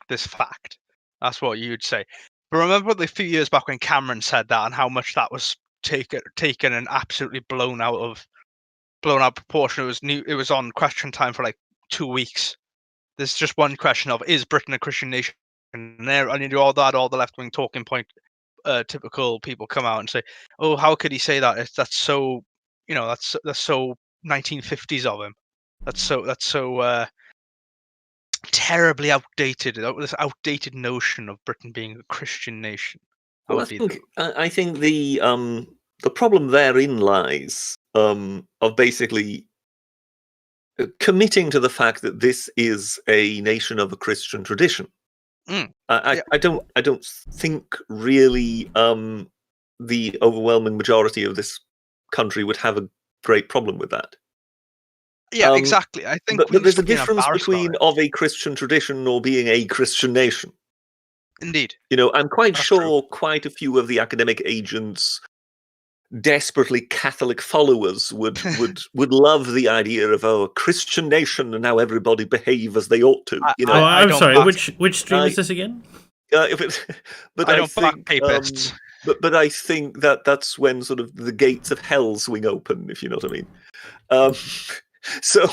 this fact. That's what you'd say. But remember the few years back when Cameron said that and how much that was taken and absolutely blown out proportion. It was on Question Time for like 2 weeks. There's just one question of, is Britain a Christian nation? And you do all the left wing talking point. Typical people come out and say, "Oh, how could he say that? That's so, that's so 1950s of him." That's so terribly outdated. This outdated notion of Britain being a Christian nation. Well, I think the problem therein lies of basically committing to the fact that this is a nation of a Christian tradition. I don't think really the overwhelming majority of this country would have a great problem with that. Yeah, exactly. I think but there's a difference between of a Christian tradition or being a Christian nation. Indeed. I'm quite sure quite a few of the academic agents, desperately Catholic followers, would love the idea of a Christian nation and now everybody behave as they ought to. I'm sorry. Which stream is this again? But I don't back papists. But I think that's when sort of the gates of hell swing open, if you know what I mean. So,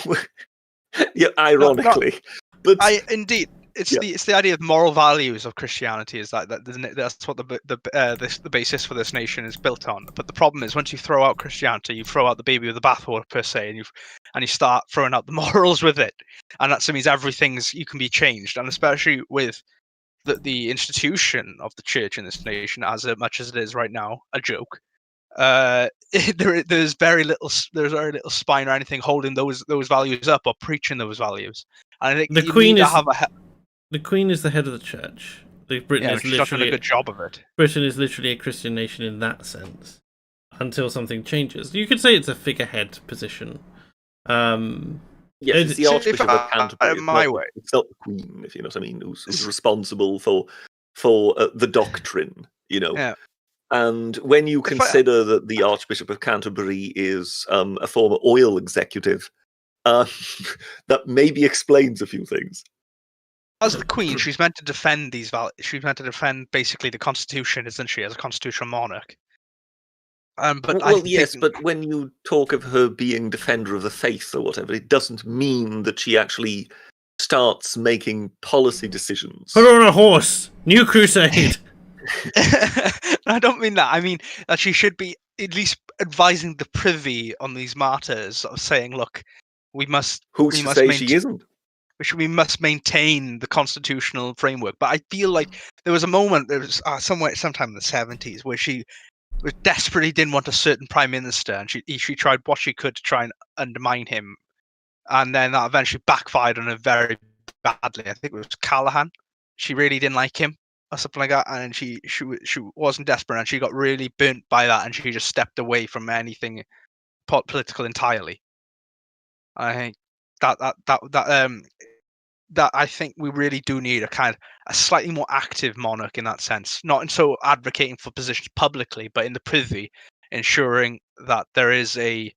yeah, ironically, but indeed. It's the idea of moral values of Christianity is that's what the basis for this nation is built on. But the problem is, once you throw out Christianity, you throw out the baby with the bathwater per se, and you start throwing out the morals with it, and that means you can be changed, and especially with the institution of the church in this nation, as much as it is right now a joke. There's very little spine or anything holding those values up or preaching those values. And I think the Queen is the Queen is the head of the church. Britain is she's done a good job of it. Britain is literally a Christian nation in that sense, until something changes. You could say it's a figurehead position. Yes, it's the Archbishop of Canterbury. It's not the Queen, if you know what I mean, who's responsible for the doctrine. Yeah. And when you consider that the Archbishop of Canterbury is a former oil executive, that maybe explains a few things. As the Queen, she's meant to defend these values. She's meant to defend basically the Constitution, isn't she, as a constitutional monarch? But when you talk of her being defender of the faith or whatever, it doesn't mean that she actually starts making policy decisions. Put her on a horse! New crusade! I don't mean that. I mean that she should be at least advising the privy on these matters, of saying, "Look, we must." She isn't? We must maintain the constitutional framework. But I feel like there was a moment, there was sometime in the 70s, where she desperately didn't want a certain prime minister, and she tried what she could to try and undermine him, and then that eventually backfired on her very badly. I think it was Callaghan. She really didn't like him or something like that, and she wasn't desperate, and she got really burnt by that, and she just stepped away from anything political entirely. I think that I think we really do need a slightly more active monarch in that sense, not so advocating for positions publicly, but in the privy, ensuring that there is a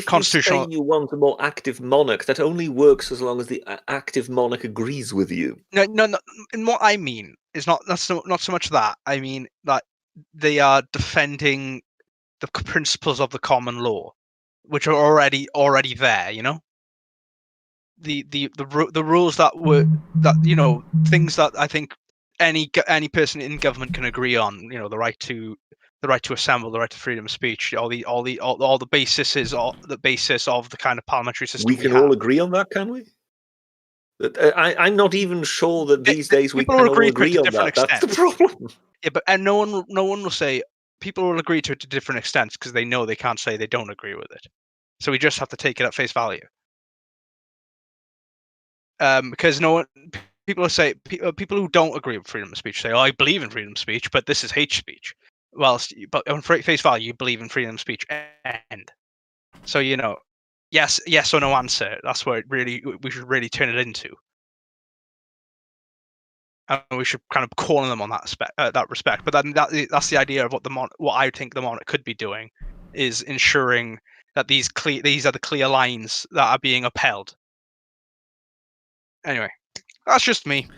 constitutional. You say you want a more active monarch, that only works as long as the active monarch agrees with you. No. And what I mean is not so much that. I mean that they are defending the principles of the common law, which are already there. The rules that things that I think any person in government can agree on. The right to assemble, the right to freedom of speech, all the basis of the kind of parliamentary system. We can all agree on that, can we? I'm not even sure that these days we can all agree on that. That's the problem. Yeah, and no one will say. People will agree to it to different extents because they know they can't say they don't agree with it. So we just have to take it at face value. Because people will say, people who don't agree with freedom of speech say, "Oh, I believe in freedom of speech, but this is hate speech." But on face value, you believe in freedom of speech. End. So yes or no answer. That's what we should really turn it into. And we should kind of corner them on that respect. But then that's the idea of what I think the monarch could be doing, is ensuring that these are the clear lines that are being upheld. Anyway, that's just me.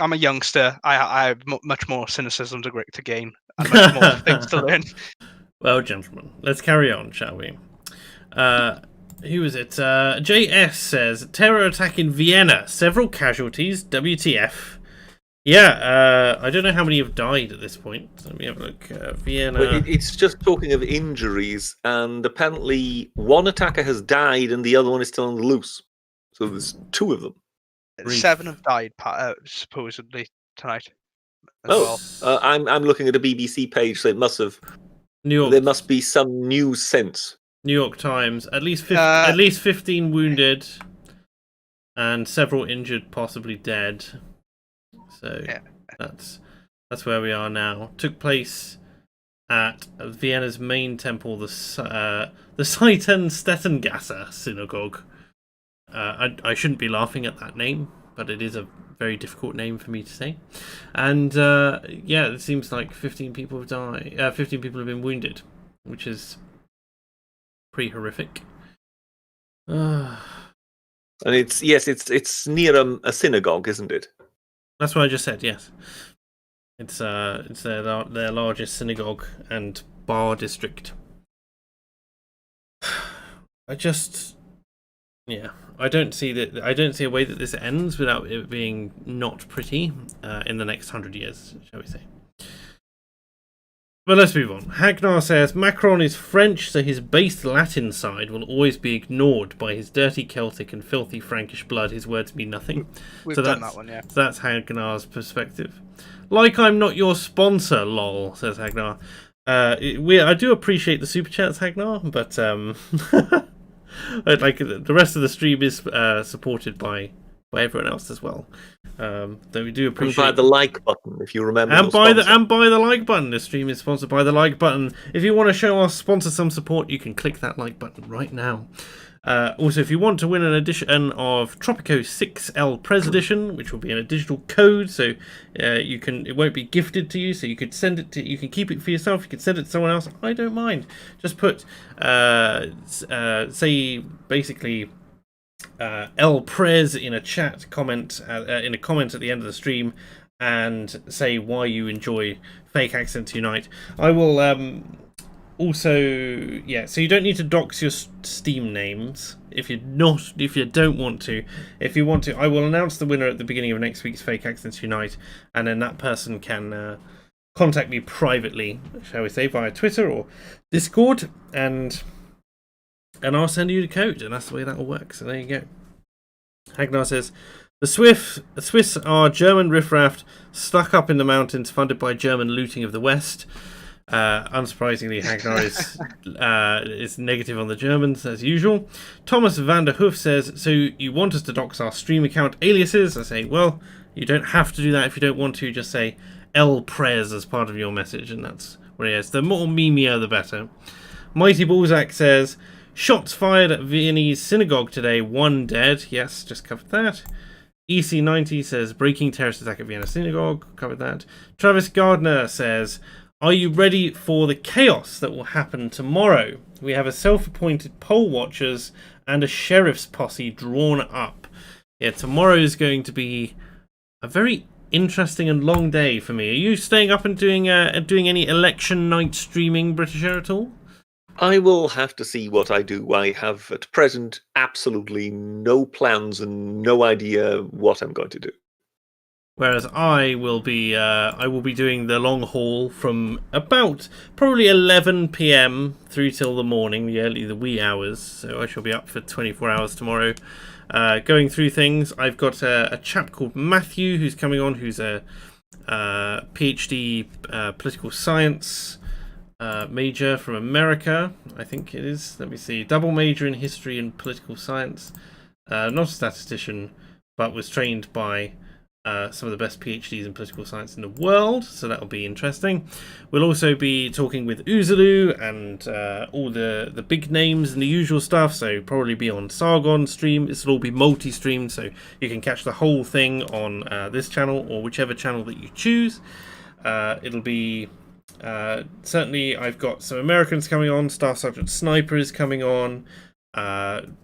I'm a youngster. I have much more cynicism to gain and much more things to learn. Well, gentlemen, let's carry on, shall we? Who is it? JS says, terror attack in Vienna. Several casualties. WTF. Yeah, I don't know how many have died at this point. Let me have a look. Vienna. But it's just talking of injuries, and apparently one attacker has died and the other one is still on the loose. So there's 2 of them. 7 have died, supposedly, tonight. I'm looking at a BBC page, so it must have. New York. There must be some news sense. New York Times. At least 15 wounded, and several injured, possibly dead. So yeah. that's where we are now. Took place at Vienna's main temple, the Seitan-Stettengasse synagogue. I shouldn't be laughing at that name, but it is a very difficult name for me to say. And yeah, it seems like 15 people have died. 15 people have been wounded, which is pretty horrific. And it's near a synagogue, isn't it? That's what I just said. Yes, it's their largest synagogue and bar district. I don't see a way that this ends without it being not pretty in the next 100 years, shall we say. But let's move on. Hagnar says Macron is French, so his base Latin side will always be ignored by his dirty Celtic and filthy Frankish blood. His words mean nothing. We've done that one, yeah. So that's Hagnar's perspective. Like I'm not your sponsor, lol, says Hagnar. I do appreciate the super chats, Hagnar, but like the rest of the stream is supported by everyone else as well. Though we do appreciate. And by the like button, if you remember. And by the like button. The stream is sponsored by the like button. If you want to show our sponsor some support, you can click that like button right now. Also, if you want to win an edition of Tropico 6L Pres Edition, which will be in a digital code, so it won't be gifted to you, so you could send it to, you can keep it for yourself, you can send it to someone else. I don't mind. Just put say basically El Prez in a chat comment in a comment at the end of the stream, and say why you enjoy Fake Accents Unite. I will also, yeah, so you don't need to dox your Steam names if you don't want to. If you want to, I will announce the winner at the beginning of next week's Fake Accents Unite, and then that person can contact me privately, shall we say, via Twitter or Discord, and I'll send you the code, and that's the way that will work. So there you go. Hagnar says, the Swiss are German riffraff stuck up in the mountains, funded by German looting of the West. Unsurprisingly, Hagnar is negative on the Germans, as usual. Thomas van der Hoof says, so you want us to dox our stream account aliases? I say, well, you don't have to do that if you don't want to. Just say El Prez as part of your message, and that's what it is. The more memeier, the better. Mighty Balzac says, shots fired at Viennese synagogue today, 1 dead. Yes, just covered that. EC90 says, breaking terrorist attack at Vienna synagogue. Covered that. Travis Gardner says, are you ready for the chaos that will happen tomorrow? We have a self-appointed poll watchers and a sheriff's posse drawn up. Yeah, tomorrow is going to be a very interesting and long day for me. Are you staying up and doing any election night streaming, British Air, at all? I will have to see what I do. I have at present absolutely no plans and no idea what I'm going to do. Whereas I will be doing the long haul from about probably 11 p.m. through till the morning, the wee hours. So I shall be up for 24 hours tomorrow, going through things. I've got a chap called Matthew who's coming on, who's a PhD political science major from America, I think it is. Let me see. Double major in history and political science. Not a statistician, but was trained by some of the best PhDs in political science in the world, so that'll be interesting. We'll also be talking with Uzulu and all the big names and the usual stuff, so probably be on Sargon stream. This will all be multi-streamed, so you can catch the whole thing on this channel or whichever channel that you choose. It'll be certainly, I've got some Americans coming on. Staff Sergeant Sniper is coming on.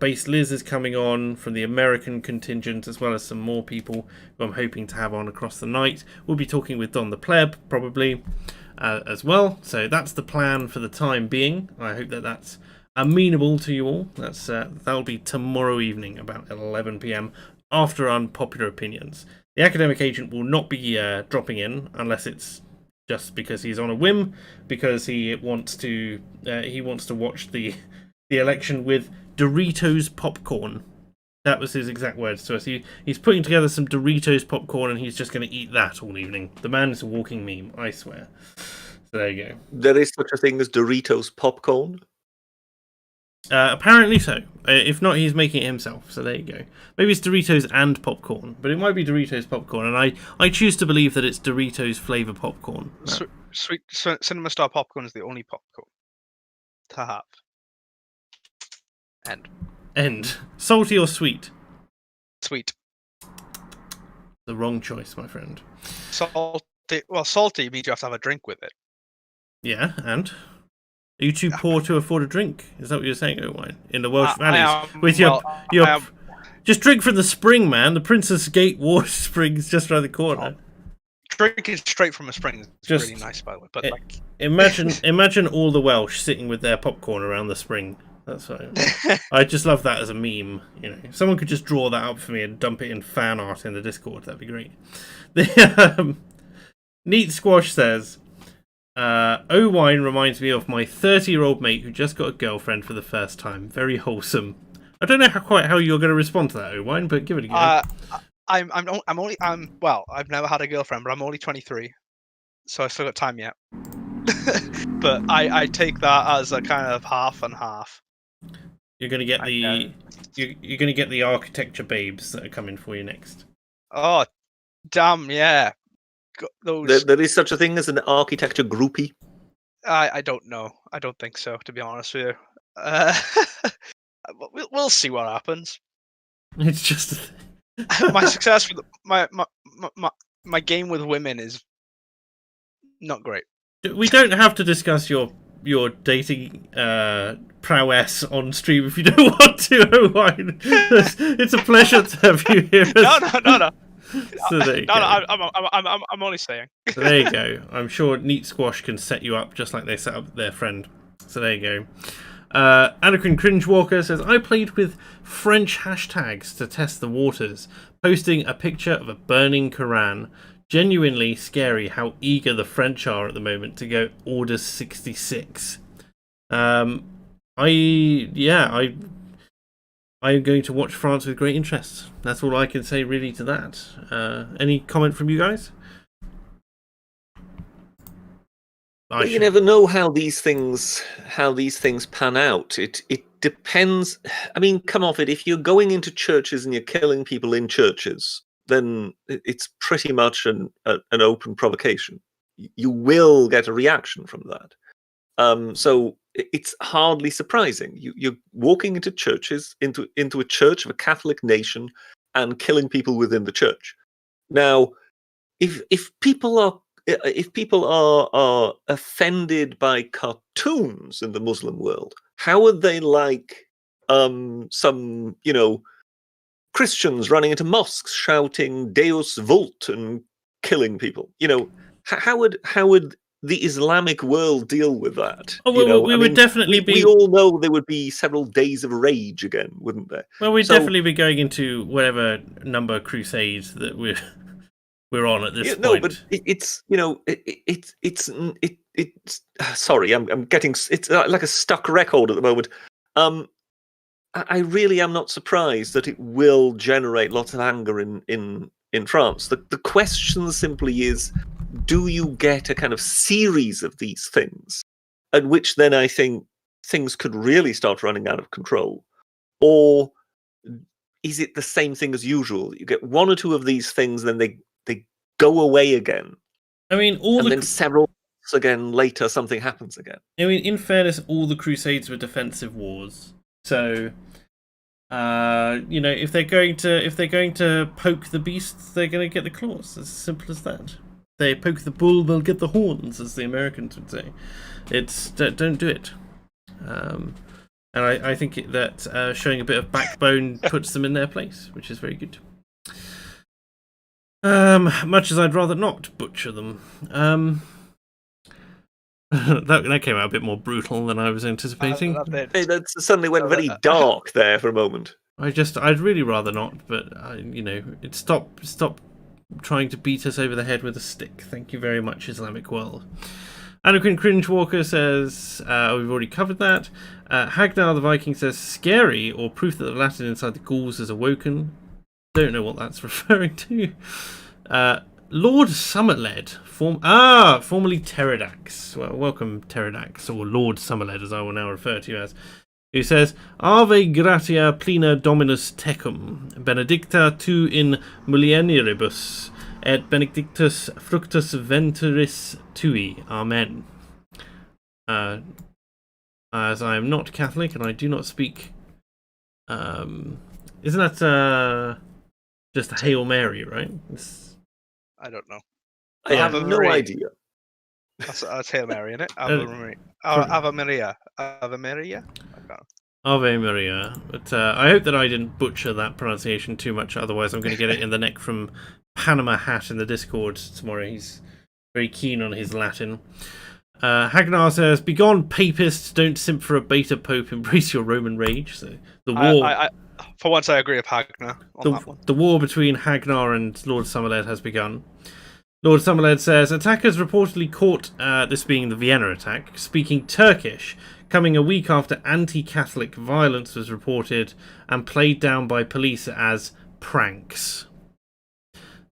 Base Liz is coming on from the American contingent, as well as some more people who I'm hoping to have on across the night. We'll be talking with Don the Pleb probably as well. So that's the plan for the time being. I hope that that's amenable to you all. That'll be tomorrow evening about 11 p.m. after Unpopular Opinions. The academic agent will not be dropping in unless it's just because he's on a whim, because he wants to watch the election with Doritos popcorn. That was his exact words to us. He's putting together some Doritos popcorn and he's just going to eat that all evening. The man is a walking meme, I swear. So there you go. There is such a thing as Doritos popcorn? Apparently so. If not, he's making it himself. So there you go. Maybe it's Doritos and popcorn, but it might be Doritos popcorn, and I choose to believe that it's Doritos flavor popcorn. Sweet Cinema Star popcorn is the only popcorn to have. End. Salty or sweet? Sweet. The wrong choice, my friend. Salty. Well, salty means you have to have a drink with it. Yeah, and? Are you too poor to afford a drink? Is that what you're saying, Owain? In the Welsh valleys? With your just drink from the spring, man. The Princess Gate water spring's just around the corner. Drinking straight from a spring is just really nice, by the way. But imagine all the Welsh sitting with their popcorn around the spring. That's right. I just love that as a meme. You know, if someone could just draw that up for me and dump it in fan art in the Discord, that'd be great. Neat Squash says, Owine reminds me of my 30-year-old mate who just got a girlfriend for the first time. Very wholesome. I don't know quite how you're going to respond to that, Owine, but give it a go. Well, I've never had a girlfriend, but I'm only 23, so I've still got time yet. But I take that as a kind of half and half. You're going to get you're going to get the architecture babes that are coming for you next. Oh, damn, yeah. Those... There is such a thing as an architecture groupie? I don't know. I don't think so, to be honest with you. We'll see what happens. It's just my success with my game with women is not great. We don't have to discuss your dating prowess on stream if you don't want to, Owain. It's a pleasure to have you here. No. So there you go. I'm only saying. So there you go. I'm sure Neat Squash can set you up just like they set up their friend. So there you go. Anakin Cringewalker says, I played with French hashtags to test the waters, posting a picture of a burning Quran. Genuinely scary how eager the French are at the moment to go Order 66. I'm going to watch France with great interest. That's all I can say really to that. Any comment from you guys? You never know how these things pan out. It depends. I mean, come off it. If you're going into churches and you're killing people in churches, then it's pretty much an open provocation. You will get a reaction from that. So it's hardly surprising. You're walking into churches, into a church of a Catholic nation, and killing people within the church. Now, if people are offended by cartoons in the Muslim world, how would they like some Christians running into mosques shouting Deus Vult and killing people? How would the Islamic world deal with that? Oh, well, we would definitely be. We all know there would be several days of rage again, wouldn't there? Well, we'd definitely be going into whatever number crusades that we're on at this point. No, but it's sorry, I'm getting it's like a stuck record at the moment. I really am not surprised that it will generate lots of anger in France. The question simply is, do you get a kind of series of these things, at which then I think things could really start running out of control? Or is it the same thing as usual? You get one or two of these things, then they go away again. I mean, then several months again later, something happens again. I mean, in fairness, all the Crusades were defensive wars. So, if they're going to poke the beast, they're going to get the claws. It's as simple as that. They poke the bull, they'll get the horns, as the Americans would say. Don't do it. And I think that showing a bit of backbone puts them in their place, which is very good. Much as I'd rather not butcher them. That came out a bit more brutal than I was anticipating. Hey, that suddenly went very dark there for a moment. I'd really rather not, but stop trying to beat us over the head with a stick. Thank you very much, Islamic world. Anakin Cringewalker says, we've already covered that. Hagnar the Viking says, scary, or proof that the Latin inside the Gauls is awoken. Don't know what that's referring to. Lord Summerled, formerly Pterodax. Well, welcome Pterodax, or Lord Summerled, as I will now refer to you as. Who says, Ave gratia plena dominus tecum, benedicta tu in mulieribus, et benedictus fructus ventris tui. Amen. As I am not Catholic and I do not speak... isn't that just a Hail Mary, right? I don't know. I have no idea. That's Hail Mary, isn't it? Ave Maria. Ave Maria? Ave Maria. But I hope that I didn't butcher that pronunciation too much, otherwise I'm going to get it in the neck from Panama Hat in the Discord tomorrow. He's very keen on his Latin. Hagnar says, begone papists, don't simp for a beta pope, embrace your Roman rage. So the war... for once I agree with Hagnar on that one. The war between Hagnar and Lord Summerled has begun. Lord Summerled says, attackers reportedly caught, this being the Vienna attack, speaking Turkish, coming a week after anti-Catholic violence was reported and played down by police as pranks.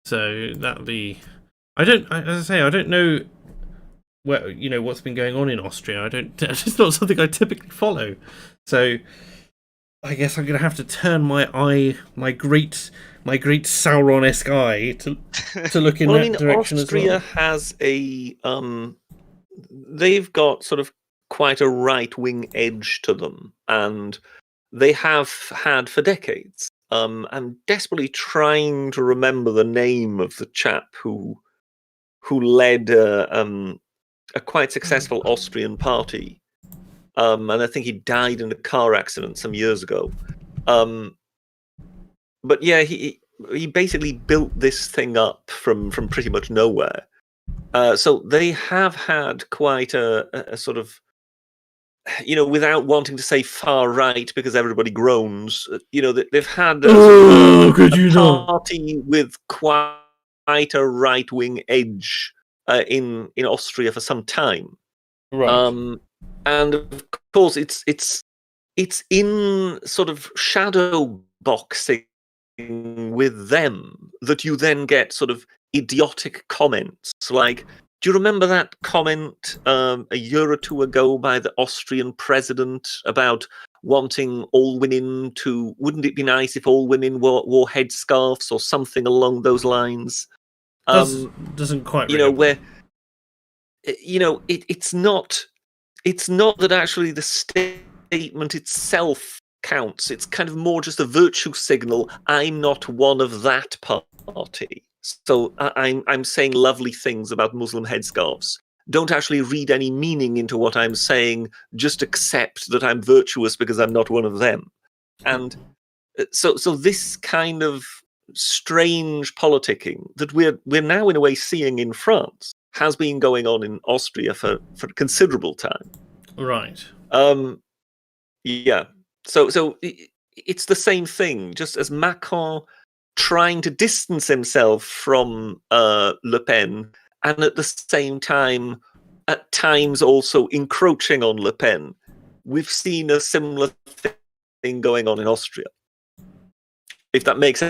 So that would be... I don't know what's been going on in Austria. It's just not something I typically follow. So I guess I'm going to have to turn my great Sauron-esque eye to look in that direction as well. Austria has a they've got sort of quite a right-wing edge to them, and they have had for decades. I'm desperately trying to remember the name of the chap who led a quite successful Austrian party. And I think he died in a car accident some years ago. But yeah, he basically built this thing up from pretty much nowhere. So they have had quite a sort of, without wanting to say far right because everybody groans, they've had a party with quite a right wing edge in Austria for some time. Right. And of course, it's in sort of shadow boxing with them that you then get sort of idiotic comments like, do you remember that comment a year or two ago by the Austrian president about wanting all women to, wouldn't it be nice if all women wore headscarves or something along those lines? Doesn't quite where it's not that actually the statement itself counts. It's kind of more just a virtue signal. I'm not one of that party, so I'm saying lovely things about Muslim headscarves. Don't actually read any meaning into what I'm saying. Just accept that I'm virtuous because I'm not one of them. And so this kind of strange politicking that we're now in a way seeing in France has been going on in Austria for a considerable time. Right. Yeah. So it's the same thing, just as Macron trying to distance himself from Le Pen, and at the same time, at times also encroaching on Le Pen. We've seen a similar thing going on in Austria. If that makes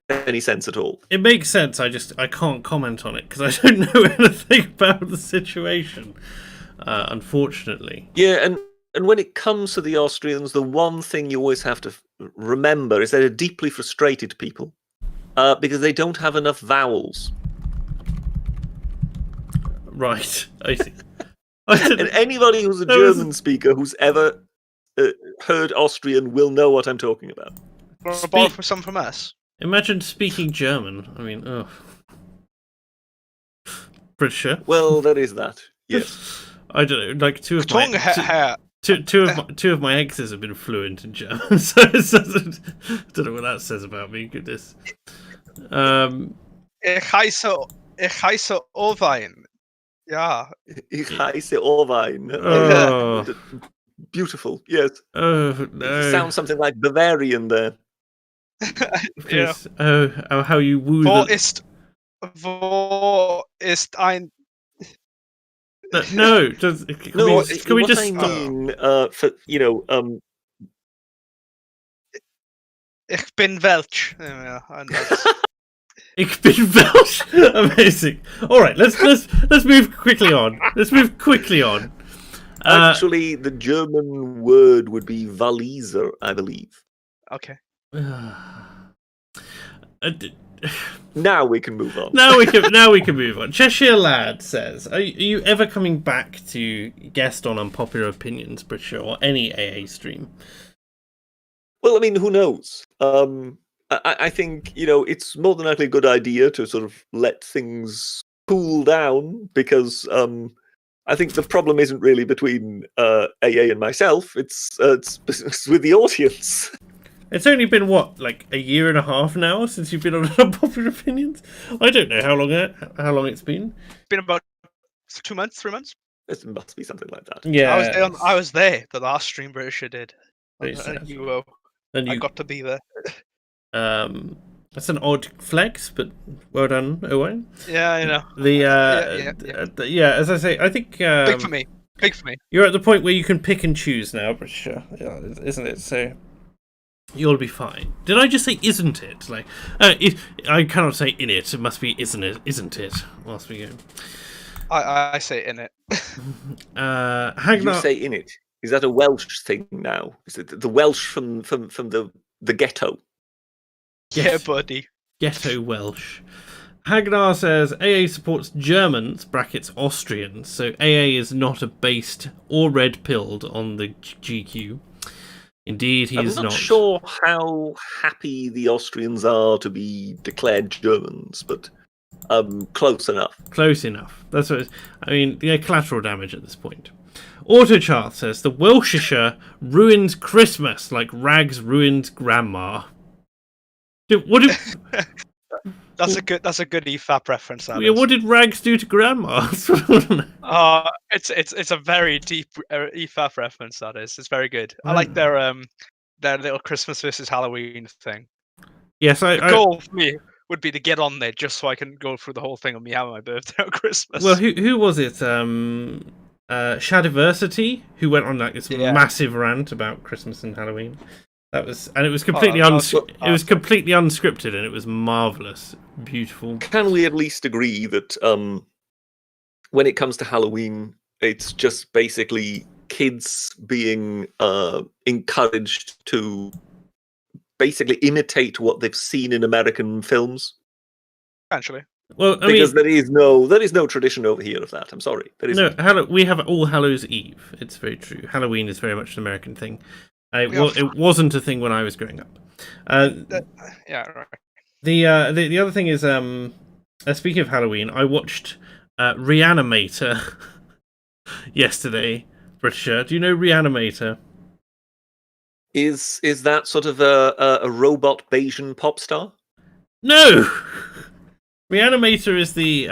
any sense at all. It makes sense. I can't comment on it because I don't know anything about the situation, unfortunately. Yeah, and when it comes to the Austrians, the one thing you always have to remember is they're deeply frustrated people because they don't have enough vowels. Right, I see. And anybody who's a German speaker who's ever heard Austrian will know what I'm talking about. Borrow some from us. Imagine speaking German. I mean, Britisher. Well, that is that. Yes. I don't know. Like two of my exes have been fluent in German, so I don't know what that says about me. Goodness. Ich heiße Owein. Yeah. Ich heiße Owein. Oh. Beautiful. Yes. Oh no. Sounds something like Bavarian there. Yeah. Oh, how you woo Wo ist ein... No, can we what just I stop? mean, for Ich bin Welsh. Yeah, and that's... Ich bin Welsh. Amazing. All right, let's move quickly on. Let's move quickly on. Actually, the German word would be Waliser, I believe. Okay. Now we can move on. Now we can move on. Cheshire Lad says, "Are you ever coming back to guest on Unpopular Opinions, Britcher, or any AA stream?" Well, I mean, who knows? I think it's more than likely a good idea to sort of let things cool down because I think the problem isn't really between AA and myself. It's with the audience. It's only been like a year and a half now since you've been on Unpopular Opinions. I don't know how long it's been. Been about 2 months, 3 months. It must be something like that. Yeah, I was there. The last stream Britisher did. Very And sad. I got to be there. That's an odd flex, but well done, Owen. Yeah, I know. Yeah, as I say, I think Big for me. Big for me. You're at the point where you can pick and choose now, Britcher, isn't it? So you'll be fine. Did I just say isn't it? Like, I cannot say in it. It must be isn't it? Isn't it? Whilst we go. I say in it. Hagnar... You say in it. Is that a Welsh thing now? Is it the Welsh from the ghetto? Yeah, buddy. Ghetto Welsh. Hagnar says AA supports Germans (brackets Austrians), so AA is not a based or red pilled on the GQ. Indeed, he is not. I'm not sure how happy the Austrians are to be declared Germans, but close enough. Close enough. That's what I mean. Yeah, collateral damage at this point. Autochart says the Welshishire ruined Christmas like Rags ruined Grandma. That's a good EFAP reference. Yeah, what did Rags do to Grandma? It's a very deep EFAP reference. That is. It's very good. I like their little Christmas versus Halloween thing. Yes, the goal for me would be to get on there just so I can go through the whole thing on me having my birthday on Christmas. Well, who was it? Shadiversity, who went on like this massive rant about Christmas and Halloween. It was completely completely unscripted, and it was marvelous, beautiful. Can we at least agree that when it comes to Halloween, it's just basically kids being encouraged to basically imitate what they've seen in American films? Actually. Well, because there is no tradition over here of that. I'm sorry. We have All Hallows Eve. It's very true. Halloween is very much an American thing. It wasn't a thing when I was growing up. Yeah, right. The other thing is, speaking of Halloween, I watched Reanimator yesterday. Britisher, do you know Reanimator? Is that sort of a robot Bayesian pop star? No. Reanimator is the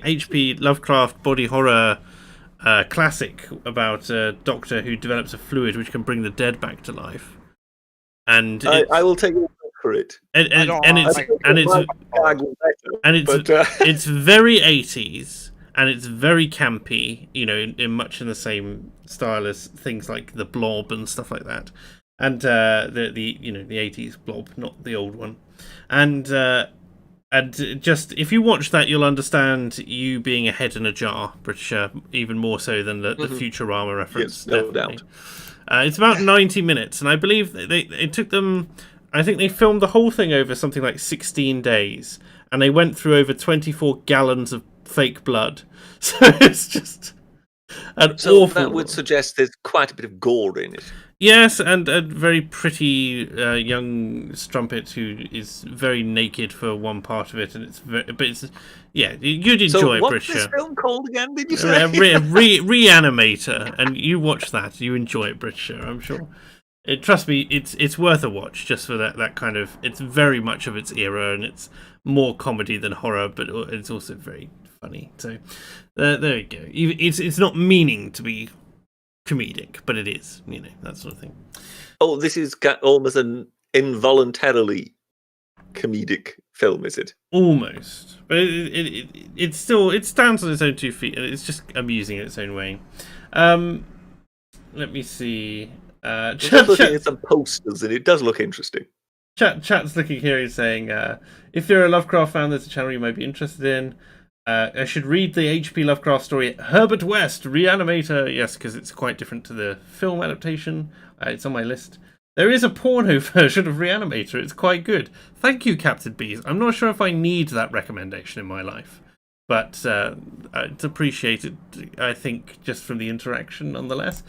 H.P. Lovecraft body horror classic about a doctor who develops a fluid which can bring the dead back to life. And I will take your word for it. It's very 80s and it's very campy, in much in the same style as things like The Blob and stuff like that. And the 80s Blob, not the old one. And just, if you watch that, you'll understand you being a head in a jar, Britisher, even more so than the Futurama reference. Yes, no doubt. It's about 90 minutes, and I believe it took them... I think they filmed the whole thing over something like 16 days, and they went through over 24 gallons of fake blood. So it's just awful... that would suggest there's quite a bit of gore in it. Yes, and a very pretty young strumpet who is very naked for one part of it, and you'd enjoy it, what's Brisha. This film called again? Did you say Reanimator, and you watch that, you enjoy it, Brisha. I'm sure. Trust me, it's worth a watch just for that kind of. It's very much of its era, and it's more comedy than horror, but it's also very funny. So there you go. It's not meaning to be comedic, but it is, that sort of thing. Oh, this is almost an involuntarily comedic film, is it? Almost, but it stands on its own 2 feet, and it's just amusing in its own way. Let me see. Just looking at some posters, and it does look interesting. Chat's looking here and saying, if you're a Lovecraft fan, there's a channel you might be interested in. I should read the H.P. Lovecraft story Herbert West, Reanimator. Yes, because it's quite different to the film adaptation. It's on my list. There is a porno version of Reanimator. It's quite good. Thank you, Captain Bees. I'm not sure if I need that recommendation in my life, but it's appreciated, I think, just from the interaction nonetheless.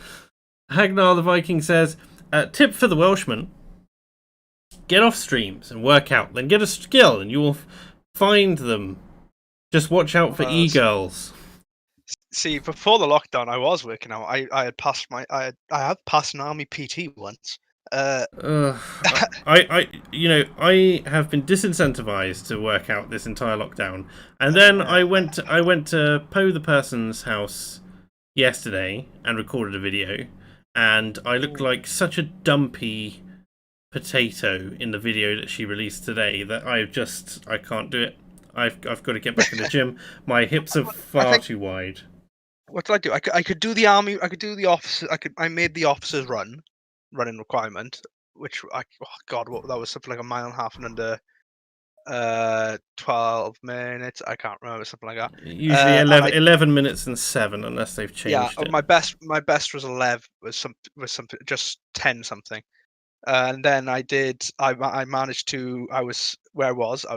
Hagnar the Viking says, tip for the Welshman, get off streams and work out, then get a skill and you will find them. Just watch out for e-girls. See, before the lockdown, I was working out. I had passed I had passed an army PT once. I have been disincentivized to work out this entire lockdown, and then I went to Poe the person's house yesterday and recorded a video, and I looked like such a dumpy potato in the video that she released today that I can't do it. I've got to get back in the gym. My hips are far too wide. What did I do? I could do the army. I could do the officer. I made the officers running requirement, which that was something like 1.5 miles in under 12 minutes. I can't remember, something like that. Usually 11 minutes and 7, unless they've changed it. My best was 11. Was something just 10 something. And then I managed to. I was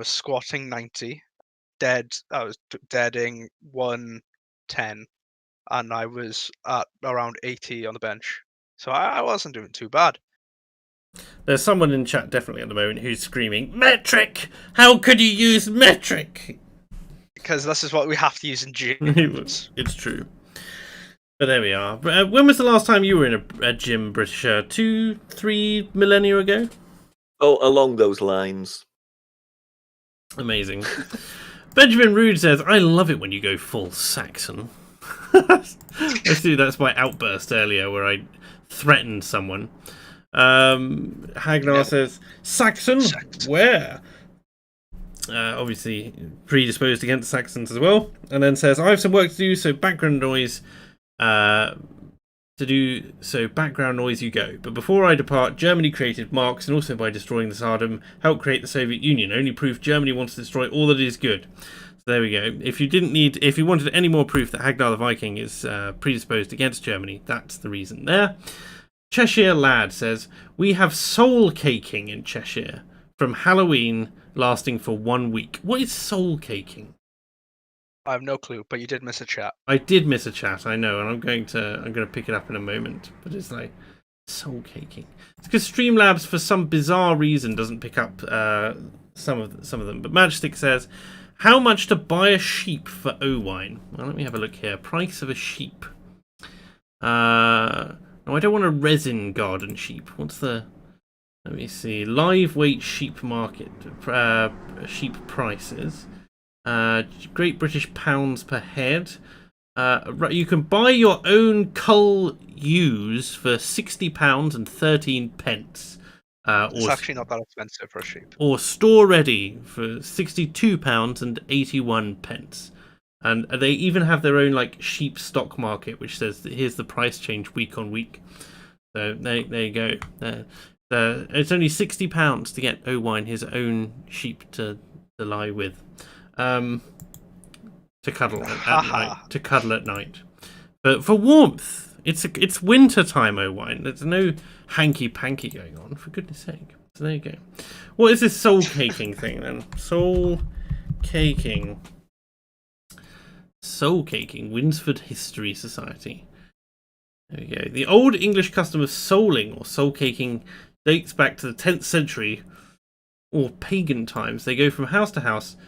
squatting 90. I was deading 110, and I was at around 80 on the bench. So I wasn't doing too bad. There's someone in chat definitely at the moment who's screaming, metric! How could you use metric? Because this is what we have to use in gym. It's true. But there we are. When was the last time you were in a gym, British? 2-3 millennia ago? Oh, along those lines. Amazing. Benjamin Rude says, I love it when you go full Saxon. That's my outburst earlier where I threatened someone. Hagnar says, Saxon? Where? Obviously predisposed against Saxons as well. And then says, I have some work to do, so background noise you go. But before I depart, Germany created Marx, and also by destroying the Tsardom, helped create the Soviet Union. Only proof Germany wants to destroy all that is good. So there we go. If you wanted any more proof that Hagnar the Viking is predisposed against Germany, that's the reason there. Cheshire Lad says, we have soul caking in Cheshire from Halloween lasting for 1 week. What is soul caking? I have no clue, but you did miss a chat. I did miss a chat, I know, and I'm going to pick it up in a moment. But it's like soul caking. It's because Streamlabs, for some bizarre reason, doesn't pick up some of them. But Matchstick says, how much to buy a sheep for Owine? Well, let me have a look here. Price of a sheep. No, I don't want a resin garden sheep. What's the? Let me see. Live weight sheep market sheep prices. Great British pounds per head. You can buy your own cull ewes for £60 and 13 pence. It's actually not that expensive for a sheep. Or store ready for £62 and 81 pence. And they even have their own sheep stock market, which says that here's the price change week on week. So there you go. It's only £60 to get Owine his own sheep to lie with. To cuddle at night. To cuddle at night. But for warmth, it's winter time, Owine. There's no hanky panky going on, for goodness sake. So there you go. What is this soul caking thing then? Soul caking. Soul caking, Winsford History Society. There we go. The old English custom of souling or soul caking dates back to the 10th century or pagan times. They go from house to house,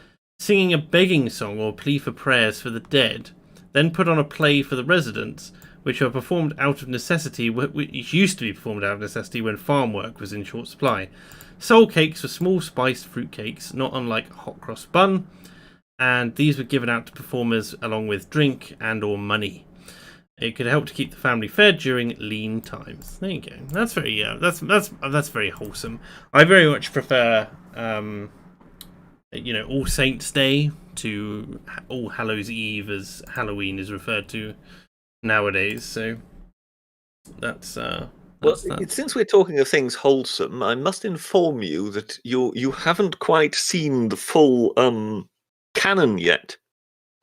singing a begging song or plea for prayers for the dead, then put on a play for the residents, which are performed out of necessity, which used to be performed out of necessity when farm work was in short supply. Soul cakes were small spiced fruit cakes, not unlike a hot cross bun, and these were given out to performers along with drink and or money. It could help to keep the family fed during lean times. There you go. That's very that's very wholesome. I very much prefer All Saints Day to All Hallows Eve, as Halloween is referred to nowadays. So that's that. Since we're talking of things wholesome, I must inform you that you haven't quite seen the full canon yet,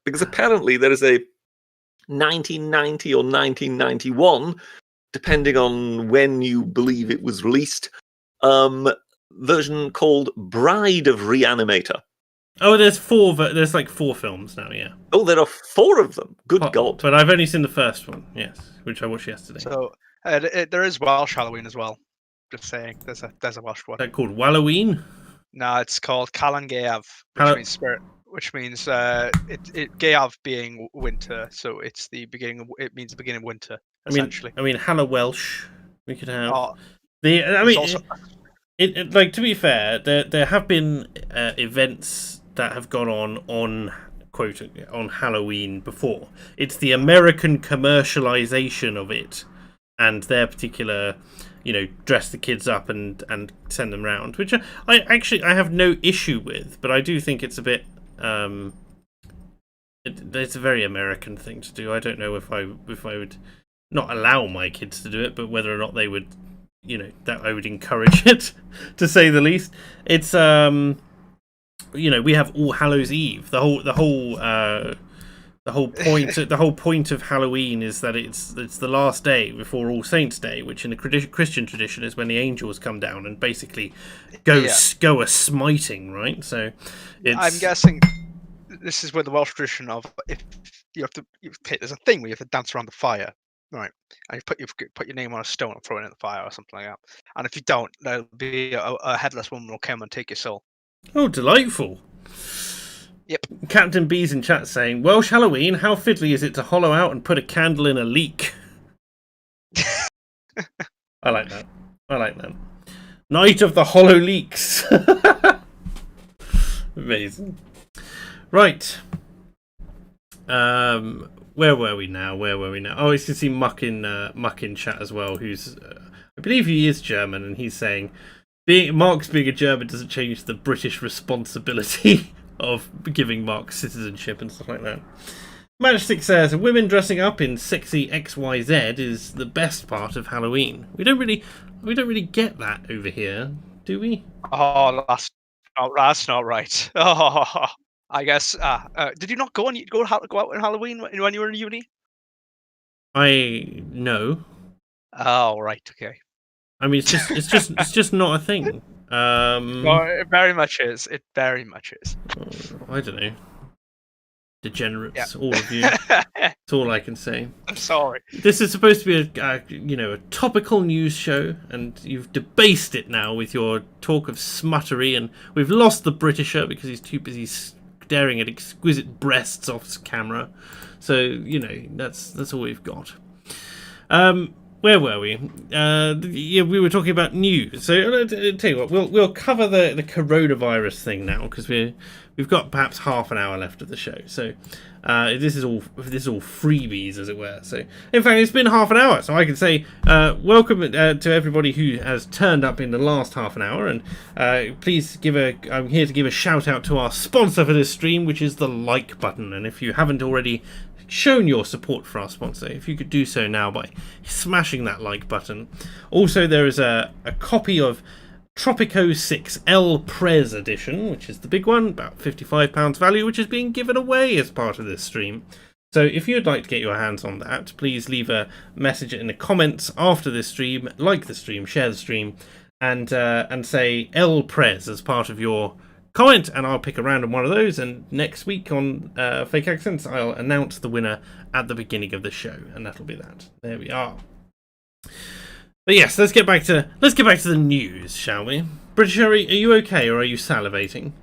because apparently there is a 1990 or 1991, depending on when you believe it was released, version called Bride of Reanimator. Oh, there's like 4 films now, yeah. Oh, there are 4 of them. Good God. But I've only seen the first one, yes, which I watched yesterday. So there is Welsh Halloween as well. Just saying, there's a Welsh one. Is that called Halloween? No, it's called Calan Gaeaf, which means spirit. Which means Gaeaf being winter, so it means the beginning of winter. Essentially, I mean, Halla Welsh. We could have. Oh, like, to be fair, there have been events that have gone on quote on Halloween before. It's the American commercialization of it, and their particular, dress the kids up and send them round, which I have no issue with, but I do think it's a bit. It's a very American thing to do. I don't know if I would not allow my kids to do it, but whether or not they would, that I would encourage it, to say the least. It's we have All Hallows Eve. The whole point of Halloween is that it's the last day before All Saints Day, which in the Christian tradition is when the angels come down and basically go a smiting, right? So I'm guessing this is where the Welsh tradition of if you have to, there's a thing where you have to dance around the fire, right? And you put your name on a stone and throw it in the fire or something like that. And if you don't, there'll be a headless woman will come and take your soul. Oh, delightful. Yep. Captain B's in chat saying, Welsh Halloween, how fiddly is it to hollow out and put a candle in a leek? I like that. Night of the Hollow Leeks. Amazing. Right. Where were we now? Oh, you can see Muck in chat as well, who's I believe he is German, and he's saying Mark's being a German doesn't change the British responsibility of giving Mark citizenship and stuff like that. Matchstick says women dressing up in sexy XYZ is the best part of Halloween. We don't really get that over here, do we? Oh, that's not right. Oh, I guess. Did you not go out on Halloween when you were in uni? No. Oh, right. Okay. I mean, it's just not a thing. No, it very much is. It very much is. I don't know. Degenerates, all of you. That's all I can say. I'm sorry. This is supposed to be a topical news show, and you've debased it now with your talk of smuttery, and we've lost the Britisher because he's too busy staring at exquisite breasts off camera. So that's all we've got. Where were we? We were talking about news. So I'll tell you what, we'll cover the coronavirus thing now, because we've got perhaps half an hour left of the show. So this is all freebies, as it were. So in fact, it's been half an hour, so I can say welcome to everybody who has turned up in the last half an hour, and please I'm here to give a shout out to our sponsor for this stream, which is the like button. And if you haven't already shown your support for our sponsor, if you could do so now by smashing that like button. Also, there is a copy of Tropico 6 El Prez edition, which is the big one, about £55 value, which is being given away as part of this stream. So if you'd like to get your hands on that, please leave a message in the comments after this stream, like the stream, share the stream, and say El Prez as part of your comment, and I'll pick a random one of those, and next week on Fake Accents I'll announce the winner at the beginning of the show, and that'll be that. There we are. But yes, let's get back to the news, shall we? British, are you okay, or are you salivating?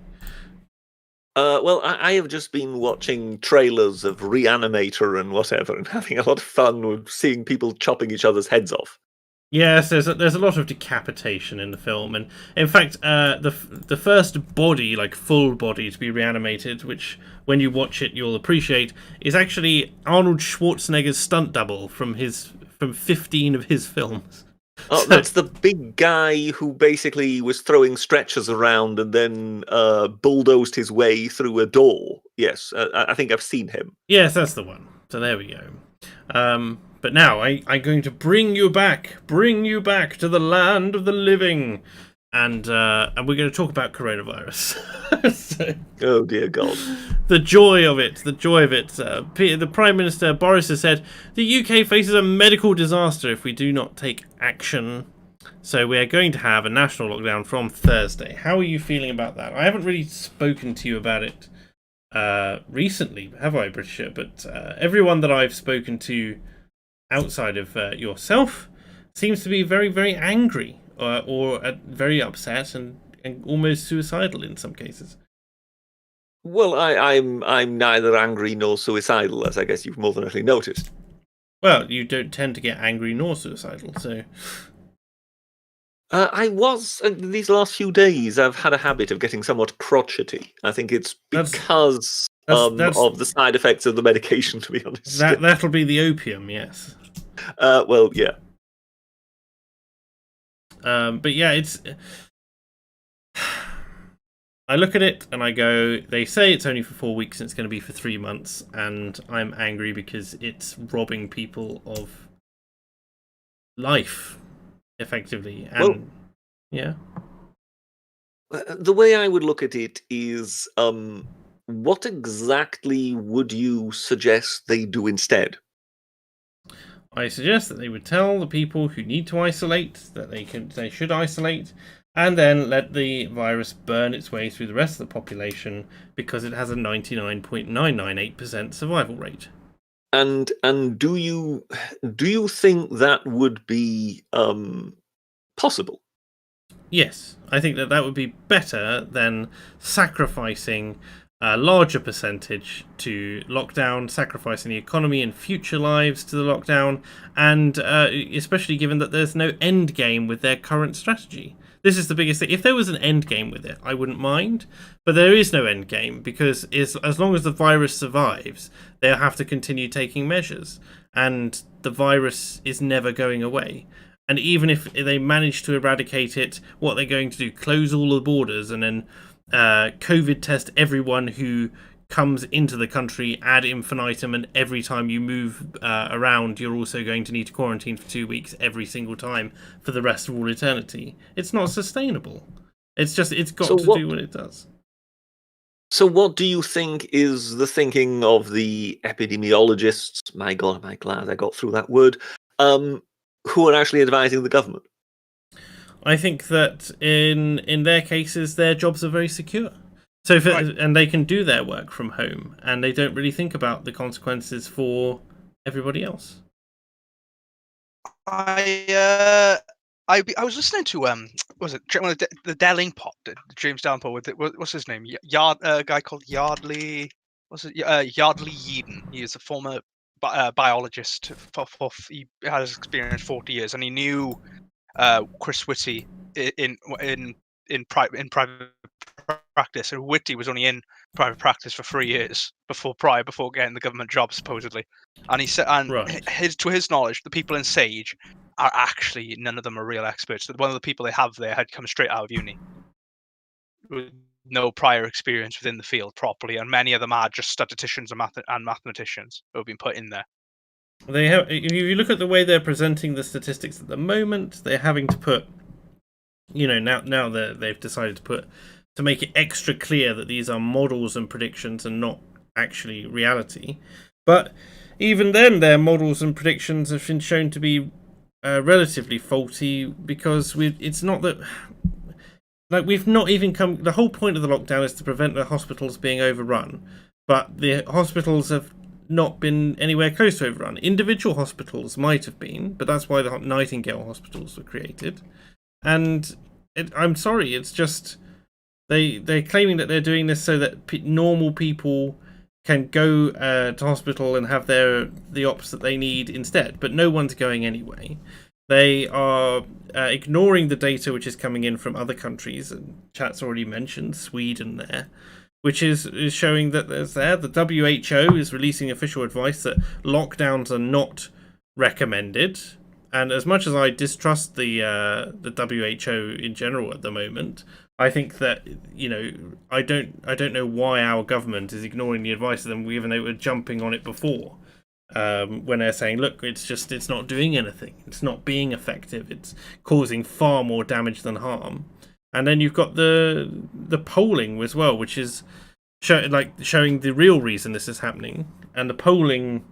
Well, I have just been watching trailers of Reanimator and whatever, and having a lot of fun with seeing people chopping each other's heads off. Yes, there's a lot of decapitation in the film, and in fact, the first body, like full body, to be reanimated, which when you watch it you'll appreciate, is actually Arnold Schwarzenegger's stunt double from 15 of his films. Oh, so, that's the big guy who basically was throwing stretchers around and then bulldozed his way through a door. Yes, I think I've seen him. Yes, that's the one. So there we go. But now I'm going to bring you back to the land of the living, and we're going to talk about coronavirus. So, oh dear God! The joy of it. The Prime Minister Boris has said the UK faces a medical disaster if we do not take action. So we are going to have a national lockdown from Thursday. How are you feeling about that? I haven't really spoken to you about it recently, have I, Britisher? But everyone that I've spoken to outside of yourself seems to be very, very angry or very upset and almost suicidal in some cases. Well, I'm neither angry nor suicidal, as I guess you've more than likely noticed. Well, you don't tend to get angry nor suicidal, so... I was, these last few days, I've had a habit of getting somewhat crotchety. I think it's because of the side effects of the medication, to be honest. That'll be the opium, yes. Well, yeah. But yeah, it's... I look at it and I go, they say it's only for 4 weeks and it's going to be for 3 months, and I'm angry because it's robbing people of life, effectively. And well, yeah. The way I would look at it is, what exactly would you suggest they do instead? I suggest that they would tell the people who need to isolate that they should isolate, and then let the virus burn its way through the rest of the population because it has a 99.998% survival rate. And do you think that would be possible? Yes, I think that would be better than sacrificing a larger percentage to lockdown, sacrificing the economy and future lives to the lockdown, and especially given that there's no end game with their current strategy. This is the biggest thing. If there was an end game with it, I wouldn't mind, but there is no end game because as long as the virus survives, they'll have to continue taking measures, and the virus is never going away. And even if they manage to eradicate it, what they're going to do, close all the borders and then COVID test everyone who comes into the country ad infinitum, and every time you move around you're also going to need to quarantine for 2 weeks every single time for the rest of all eternity. It's not sustainable. It's got to do what it does. So what do you think is the thinking of the epidemiologists, my God, am I glad I got through that word, who are actually advising the government? I think that in their cases, their jobs are very secure. So and they can do their work from home, and they don't really think about the consequences for everybody else. I was listening to was it the Delling Pot, James Downpour with it? What's his name? A guy called Yardley. Yardley Yeadon. He is a former biologist. He has experience 40 years, and he knew Chris Whitty in private practice. And Whitty was only in private practice for 3 years before getting the government job, supposedly. And he said, to his knowledge, the people in Sage are actually, none of them are real experts. One of the people they have there had come straight out of uni with no prior experience within the field properly, and many of them are just statisticians and mathematicians who have been put in there. They have. If you look at the way they're presenting the statistics at the moment, they're having to put, now they've decided to make it extra clear that these are models and predictions and not actually reality. But even then, their models and predictions have been shown to be relatively faulty, because it's not that. Like, we've not even come. The whole point of the lockdown is to prevent the hospitals being overrun, but the hospitals have not been anywhere close to overrun. Individual hospitals might have been, but that's why the Nightingale hospitals were created. And I'm sorry, it's just they're claiming that they're doing this so that normal people can go to hospital and have the ops that they need instead, but no one's going anyway. They are ignoring the data which is coming in from other countries, and chat's already mentioned Sweden there, which is showing that the WHO is releasing official advice that lockdowns are not recommended. And as much as I distrust the WHO in general at the moment, I think that I don't know why our government is ignoring the advice of them, even though we're jumping on it before. When they're saying, look, it's not doing anything, it's not being effective, it's causing far more damage than harm. And then you've got the polling as well, which is showing the real reason this is happening. And the polling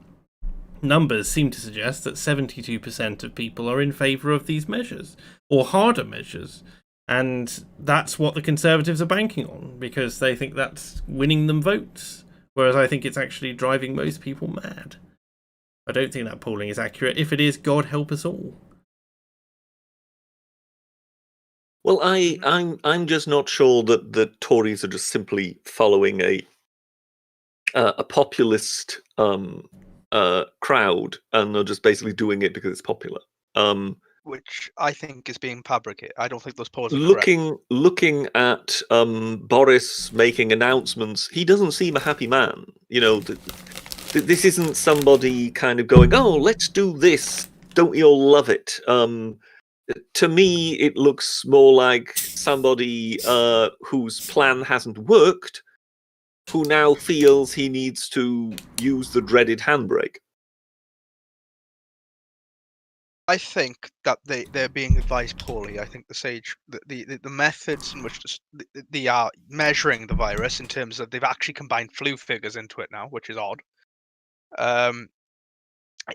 numbers seem to suggest that 72% of people are in favour of these measures, or harder measures. And that's what the Conservatives are banking on, because they think that's winning them votes. Whereas I think it's actually driving most people mad. I don't think that polling is accurate. If it is, God help us all. Well, I'm just not sure that the Tories are just simply following a populist crowd, and they're just basically doing it because it's popular. Which I think is being fabricated. I don't think those polls are looking at Boris making announcements. He doesn't seem a happy man. This isn't somebody kind of going, "Oh, let's do this. Don't you all love it?" To me, it looks more like somebody whose plan hasn't worked, who now feels he needs to use the dreaded handbrake. I think that they're being advised poorly. I think the methods in which they are measuring the virus, in terms of they've actually combined flu figures into it now, which is odd.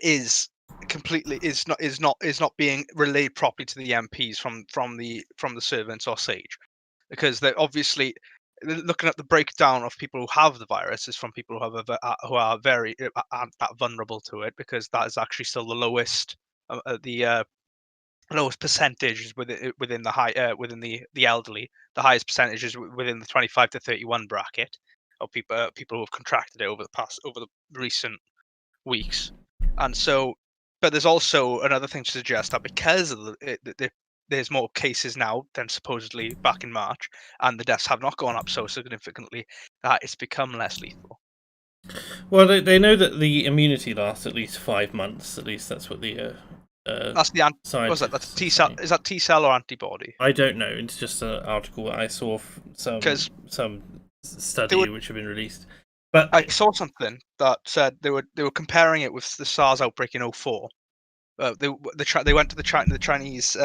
Is not being relayed properly to the MPs from the servants or Sage, because they're obviously looking at the breakdown of people who have the virus is from people who are very aren't that vulnerable to it, because that is actually still the lowest lowest percentages within the elderly. The highest percentages within the 25 to 31 bracket of people who have contracted it over the recent weeks. And so, but there's also another thing to suggest that because of there's more cases now than supposedly back in March, and the deaths have not gone up so significantly, that it's become less lethal. Well, they know that the immunity lasts at least 5 months. At least that's what the that's the what's that? That's T cell. Is that T cell or antibody? I don't know. It's just an article I saw some study which had been released. But I saw something that said they were comparing it with the SARS outbreak in 2004. They went to the Chinese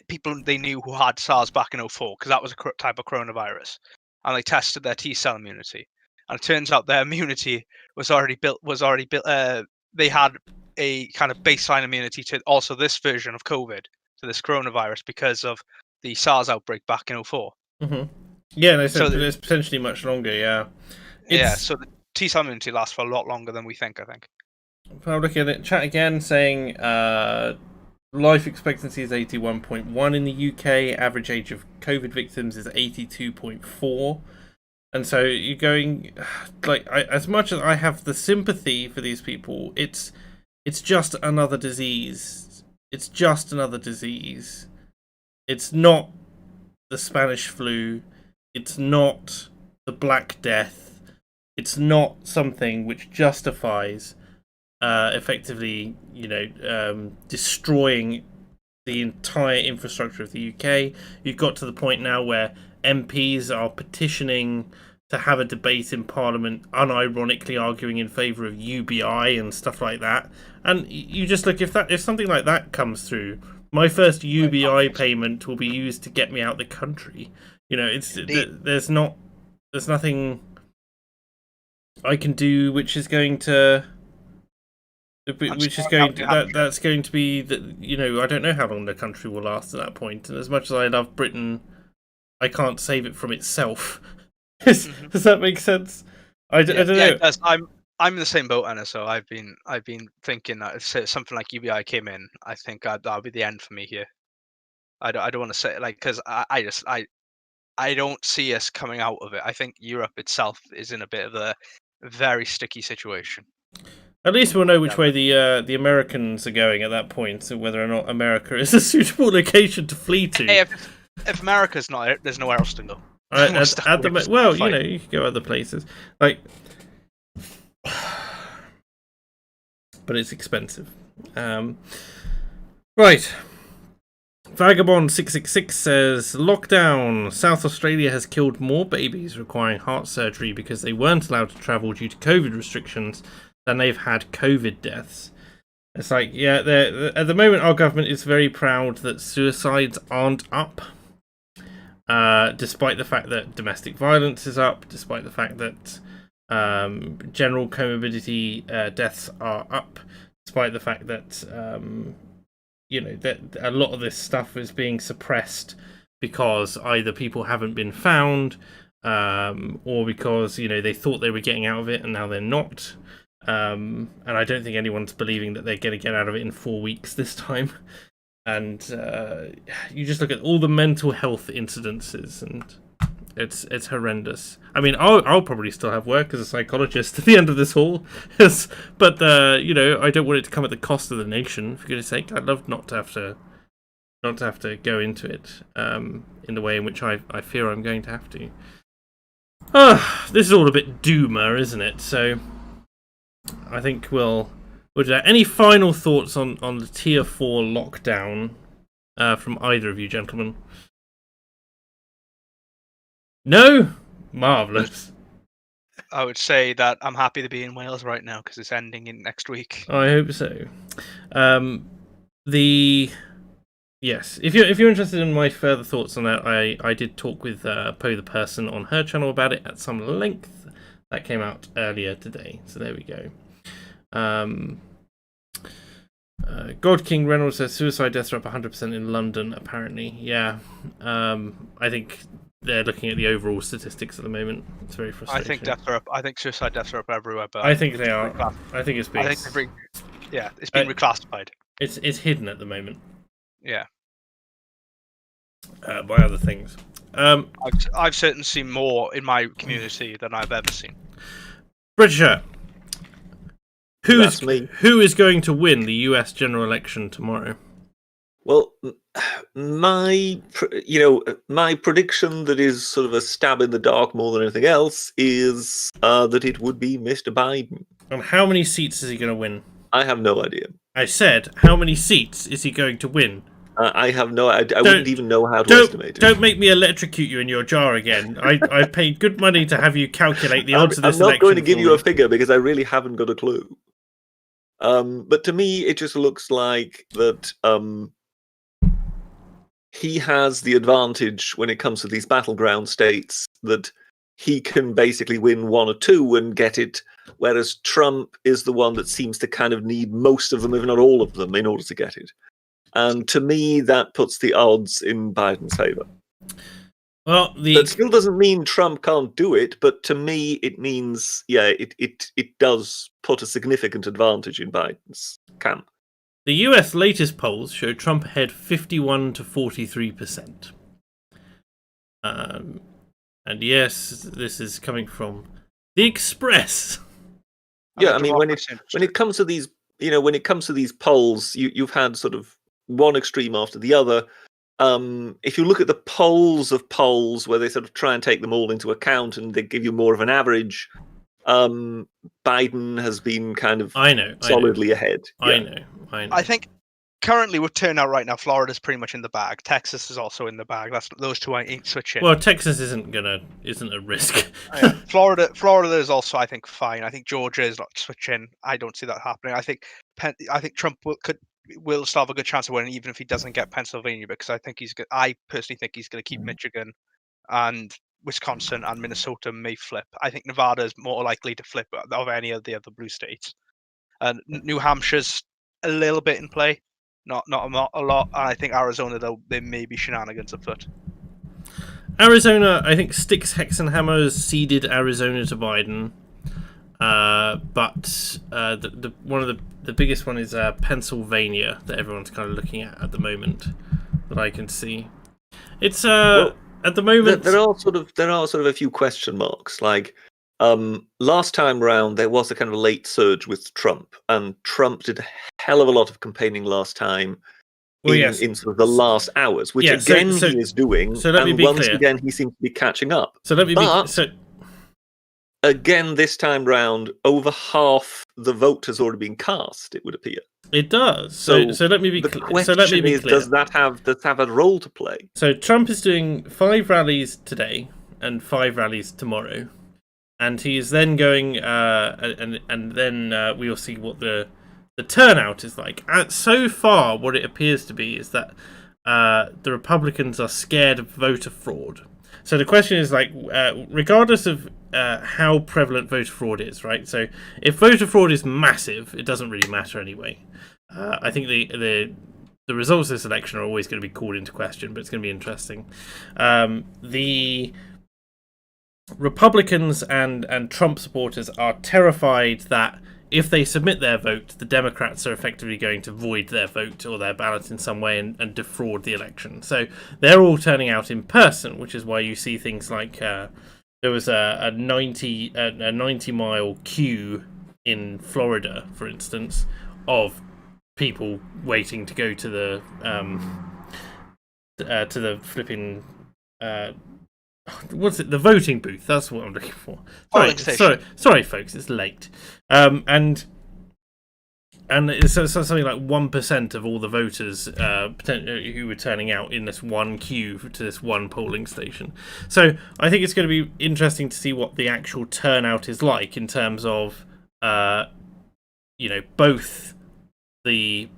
people they knew who had SARS back in 2004, because that was a type of coronavirus, and they tested their T cell immunity, and it turns out their immunity was already built. They had a kind of baseline immunity to also this version of COVID, to this coronavirus, because of the SARS outbreak back in 2004. Mm-hmm. Yeah, they said it's potentially much longer. Yeah. So the T cell immunity lasts for a lot longer than we think, I think. I'll look at it. Chat again saying life expectancy is 81.1 in the UK. Average age of COVID victims is 82.4. And so you're going, as much as I have the sympathy for these people, it's just another disease. It's just another disease. It's not the Spanish flu. It's not the Black Death. It's not something which justifies effectively, destroying the entire infrastructure of the UK. You've got to the point now where MPs are petitioning to have a debate in Parliament, unironically arguing in favour of UBI and stuff like that. And you just look, if something like that comes through, my first UBI payment will be used to get me out the country. There's nothing I can do which is going to that's going to be that. I don't know how long the country will last at that point, and as much as I love Britain, I can't save it from itself. Does that make sense? I don't know. It does. I'm in the same boat, Anna. So I've been thinking that if something like UBI came in, I think that'll be the end for me here. I don't want to say it, because I don't see us coming out of it. I think Europe itself is in a bit of a very sticky situation. At least we'll know which way the Americans are going at that point, so whether or not America is a suitable location to flee to. Hey, if America's not, there's nowhere else to go. Well, you know, you could go other places, like, but it's expensive. Right. Vagabond 666 says, lockdown. South Australia has killed more babies requiring heart surgery because they weren't allowed to travel due to COVID restrictions than they've had COVID deaths. It's like, yeah, at the moment our government is very proud that suicides aren't up, despite the fact that domestic violence is up, despite the fact that general comorbidity deaths are up, despite the fact that you know, that a lot of this stuff is being suppressed because either people haven't been found, or because, you know, they thought they were getting out of it and now they're not. And I don't think anyone's believing that they're going to get out of it in 4 weeks this time. And you just look at all the mental health incidences, and it's horrendous. I mean, I'll probably still have work as a psychologist at the end of this all, but you know, I don't want it to come at the cost of the nation. For goodness sake, I'd love not to have to go into it in the way in which I fear I'm going to have to. This is all a bit doomer, isn't it? So I think we'll do that. Any final thoughts on the Tier 4 lockdown from either of you, gentlemen? No? Marvellous. I would say that I'm happy to be in Wales right now because it's ending in next week. I hope so. Yes, if you're interested in my further thoughts on that, I did talk with Poe the Person on her channel about it at some length. That came out earlier today, so there we go. God King Reynolds says suicide deaths are up 100% in London, apparently. Yeah, I think they're looking at the overall statistics at the moment. It's very frustrating. I think deaths are up. I think suicide deaths are up everywhere, but I think they are. I think it's been. it's been reclassified. It's hidden at the moment. Yeah. By other things. I've certainly seen more in my community than I've ever seen. Bridger, who is going to win the US general election tomorrow? Well, my prediction that is sort of a stab in the dark more than anything else is that it would be Mr. Biden. And how many seats is he going to win? I have no idea. I said, how many seats is he going to win? I have no. I wouldn't even know how to estimate it. Don't make me electrocute you in your jar again. I paid good money to have you calculate the odds of this election. I'm not going to give you a figure because I really haven't got a clue. But to me, it just looks like that he has the advantage when it comes to these battleground states, that he can basically win one or two and get it, whereas Trump is the one that seems to kind of need most of them, if not all of them, in order to get it. And to me, that puts the odds in Biden's favor. Well, that still doesn't mean Trump can't do it, but to me, it means, it does put a significant advantage in Biden's camp. The US latest polls show Trump ahead 51 to 43%. And yes, this is coming from The Express. Yeah, I mean, when it comes to these, when it comes to these polls, you've had sort of one extreme after the other. If you look at the polls of polls where they sort of try and take them all into account and they give you more of an average, Biden has been kind of solidly ahead. I know. I think currently with turnout right now, Florida's pretty much in the bag. Texas is also in the bag. Those two ain't switching. Well, Texas isn't a risk. Florida is also, I think, fine. I think Georgia is not switching. I don't see that happening. I think Trump will still have a good chance of winning, even if he doesn't get Pennsylvania, because I personally think he's going to keep Michigan, and Wisconsin and Minnesota may flip. I think Nevada is more likely to flip of any of the other blue states. And New Hampshire's a little bit in play, not a lot. And I think Arizona, though, there may be shenanigans afoot. Arizona, I think Styx Hexenhammer ceded Arizona to Biden, but one of the biggest one is Pennsylvania that everyone's kind of looking at the moment, that I can see. It's at the moment there are sort of a few question marks. Like Last time round, there was a kind of late surge with Trump, and Trump did a hell of a lot of campaigning last time in sort of the last hours, which he is doing, so let me be once clear. again he seems to be catching up. So let me again, this time round, over half the vote has already been cast, it would appear. It does. So let me be clear. The question is, does that have a role to play? So Trump is doing 5 rallies today and 5 rallies tomorrow, and he is then going, and then we will see what the turnout is like. So far, what it appears to be is that the Republicans are scared of voter fraud. So the question is, like, regardless of how prevalent voter fraud is, right? So if voter fraud is massive, it doesn't really matter anyway. I think the results of this election are always going to be called into question, but it's going to be interesting. The Republicans and Trump supporters are terrified that if they submit their vote, the Democrats are effectively going to void their vote or their ballot in some way and defraud the election. So they're all turning out in person, which is why you see things like there was a 90-mile queue in Florida, for instance, of people waiting to go to the flipping what's it? The voting booth. That's what I'm looking for. Sorry, folks. It's late. And it's something like 1% of all the voters who were turning out in this one queue to this one polling station. So I think it's going to be interesting to see what the actual turnout is like in terms of, both the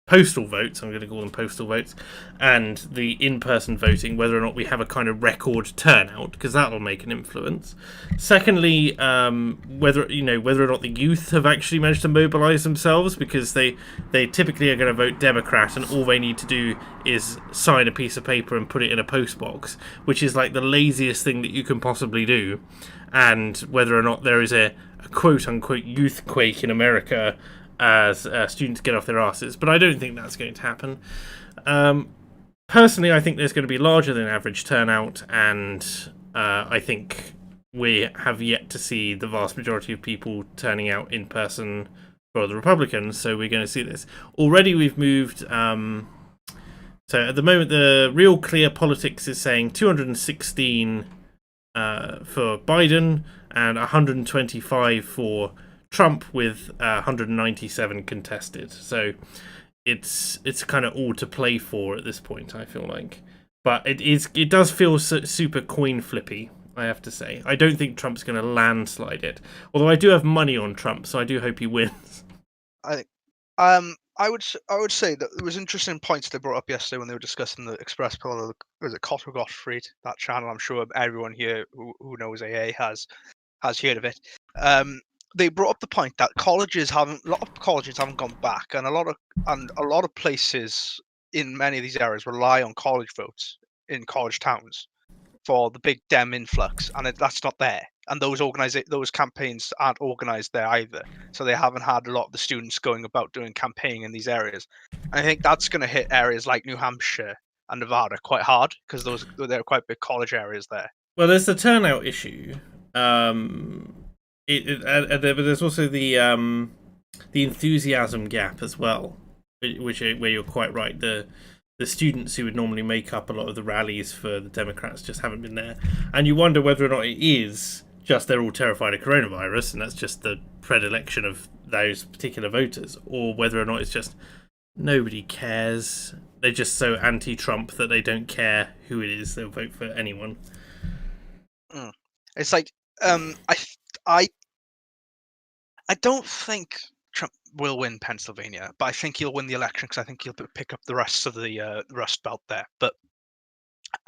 postal votes, I'm going to call them postal votes, and the in-person voting, whether or not we have a kind of record turnout, because that will make an influence. Secondly, whether or not the youth have actually managed to mobilise themselves, because they typically are going to vote Democrat, and all they need to do is sign a piece of paper and put it in a post box, which is like the laziest thing that you can possibly do. And whether or not there is a quote-unquote youth quake in America as students get off their asses, but I don't think that's going to happen. Personally, I think there's going to be larger than average turnout, and I think we have yet to see the vast majority of people turning out in person for the Republicans, so we're going to see this. Already we've moved, so at the moment the Real Clear Politics is saying 216 for Biden and 125 for Trump, with 197 contested. So it's kind of all to play for at this point, I feel like. But it does feel super coin flippy, I have to say. I don't think Trump's going to landslide it. Although I do have money on Trump, so I do hope he wins. I would say that there was interesting points they brought up yesterday when they were discussing the Express poll. Was it Cotter Gottfried, that channel? I'm sure everyone here who knows AA has heard of it. They brought up the point that a lot of colleges haven't gone back, and a lot of places in many of these areas rely on college votes in college towns for the big Dem influx, and that's not there. And those campaigns aren't organised there either, so they haven't had a lot of the students going about doing campaigning in these areas. And I think that's going to hit areas like New Hampshire and Nevada quite hard, because they're quite big college areas there. Well, there's the turnout issue. But there's also the enthusiasm gap as well, where you're quite right. The students who would normally make up a lot of the rallies for the Democrats just haven't been there, and you wonder whether or not it is just they're all terrified of coronavirus, and that's just the predilection of those particular voters, or whether or not it's just nobody cares. They're just so anti-Trump that they don't care who it is; they'll vote for anyone. It's like I don't think Trump will win Pennsylvania, but I think he'll win the election because I think he'll pick up the rest of the Rust Belt there. But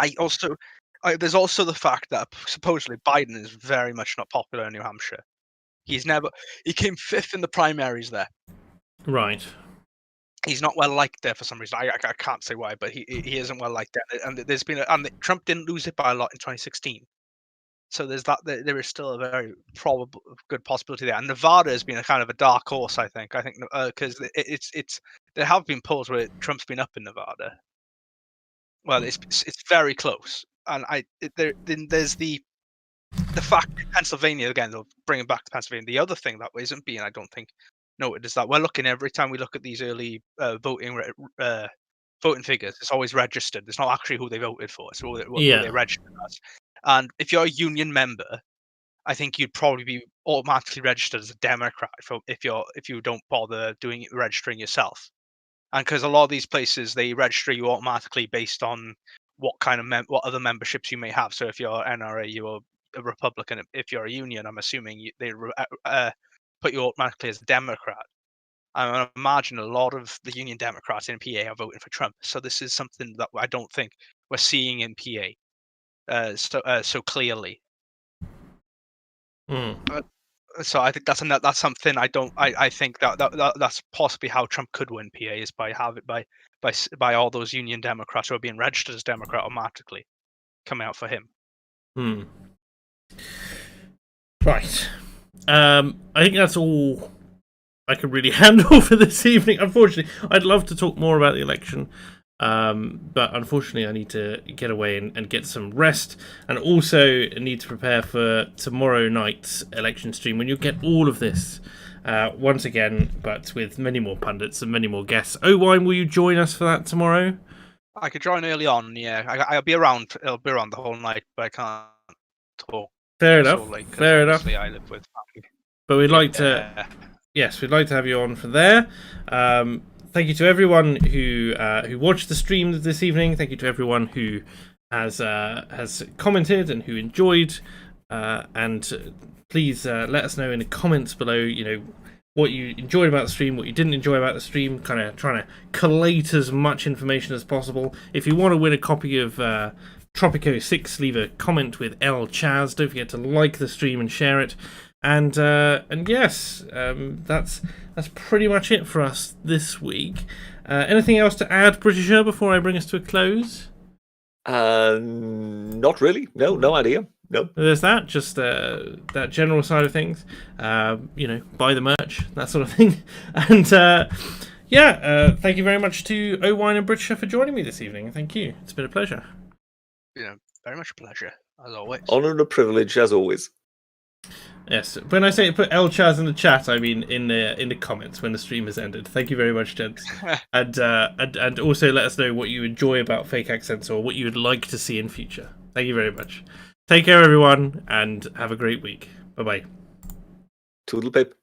there's also the fact that supposedly Biden is very much not popular in New Hampshire. He came 5th in the primaries there. Right. He's not well liked there for some reason. I can't say why, but he isn't well liked there. And there's been and Trump didn't lose it by a lot in 2016. So there's that. There is still a very good possibility there. And Nevada has been a kind of a dark horse, I think. Because there have been polls where Trump's been up in Nevada. Well, it's very close, and there's the the fact Pennsylvania, again, they'll bring it back to Pennsylvania. The other thing that isn't being, I don't think, noted is that we're looking every time we look at these early voting figures, it's always registered. It's not actually who they voted for. It's who they registered as. And if you're a union member, I think you'd probably be automatically registered as a Democrat if you don't bother registering yourself. And because a lot of these places, they register you automatically based on what kind of what other memberships you may have. So if you're NRA, you're a Republican. If you're a union, I'm assuming they put you automatically as a Democrat. I imagine a lot of the Union Democrats in PA are voting for Trump. So this is something that I don't think we're seeing in PA so clearly. So I think that's something I think that's possibly how Trump could win PA is by all those Union Democrats who are being registered as Democrat automatically coming out for him. Right. I think that's all I can really handle for this evening. Unfortunately, I'd love to talk more about the election, but unfortunately I need to get away and get some rest, and also need to prepare for tomorrow night's election stream when you'll get all of this once again, but with many more pundits and many more guests. Owine, will you join us for that tomorrow? I could join early on, yeah. I'll be around. I'll be around the whole night, but I can't talk. Fair enough. Fair enough. I live with family. But we'd like to... Yes, we'd like to have you on for there. Thank you to everyone who watched the stream this evening. Thank you to everyone who has commented and who enjoyed. And please let us know in the comments below, what you enjoyed about the stream, what you didn't enjoy about the stream. Kind of trying to collate as much information as possible. If you want to win a copy of Tropico 6, leave a comment with El Chaz. Don't forget to like the stream and share it. And yes, that's pretty much it for us this week. Anything else to add, Britisher, before I bring us to a close? Not really. No idea. No. There's that. Just that general side of things. Buy the merch, that sort of thing. And thank you very much to Owine and Britisher for joining me this evening. Thank you. It's been a pleasure. Yeah, very much a pleasure, as always. Honour and a privilege, as always. Yes, when I say put El Chaz in the chat, I mean in the comments when the stream has ended. Thank you very much, gents. and also let us know what you enjoy about fake accents or what you would like to see in future. Thank you very much. Take care, everyone, and have a great week. Bye-bye. Toodle pip.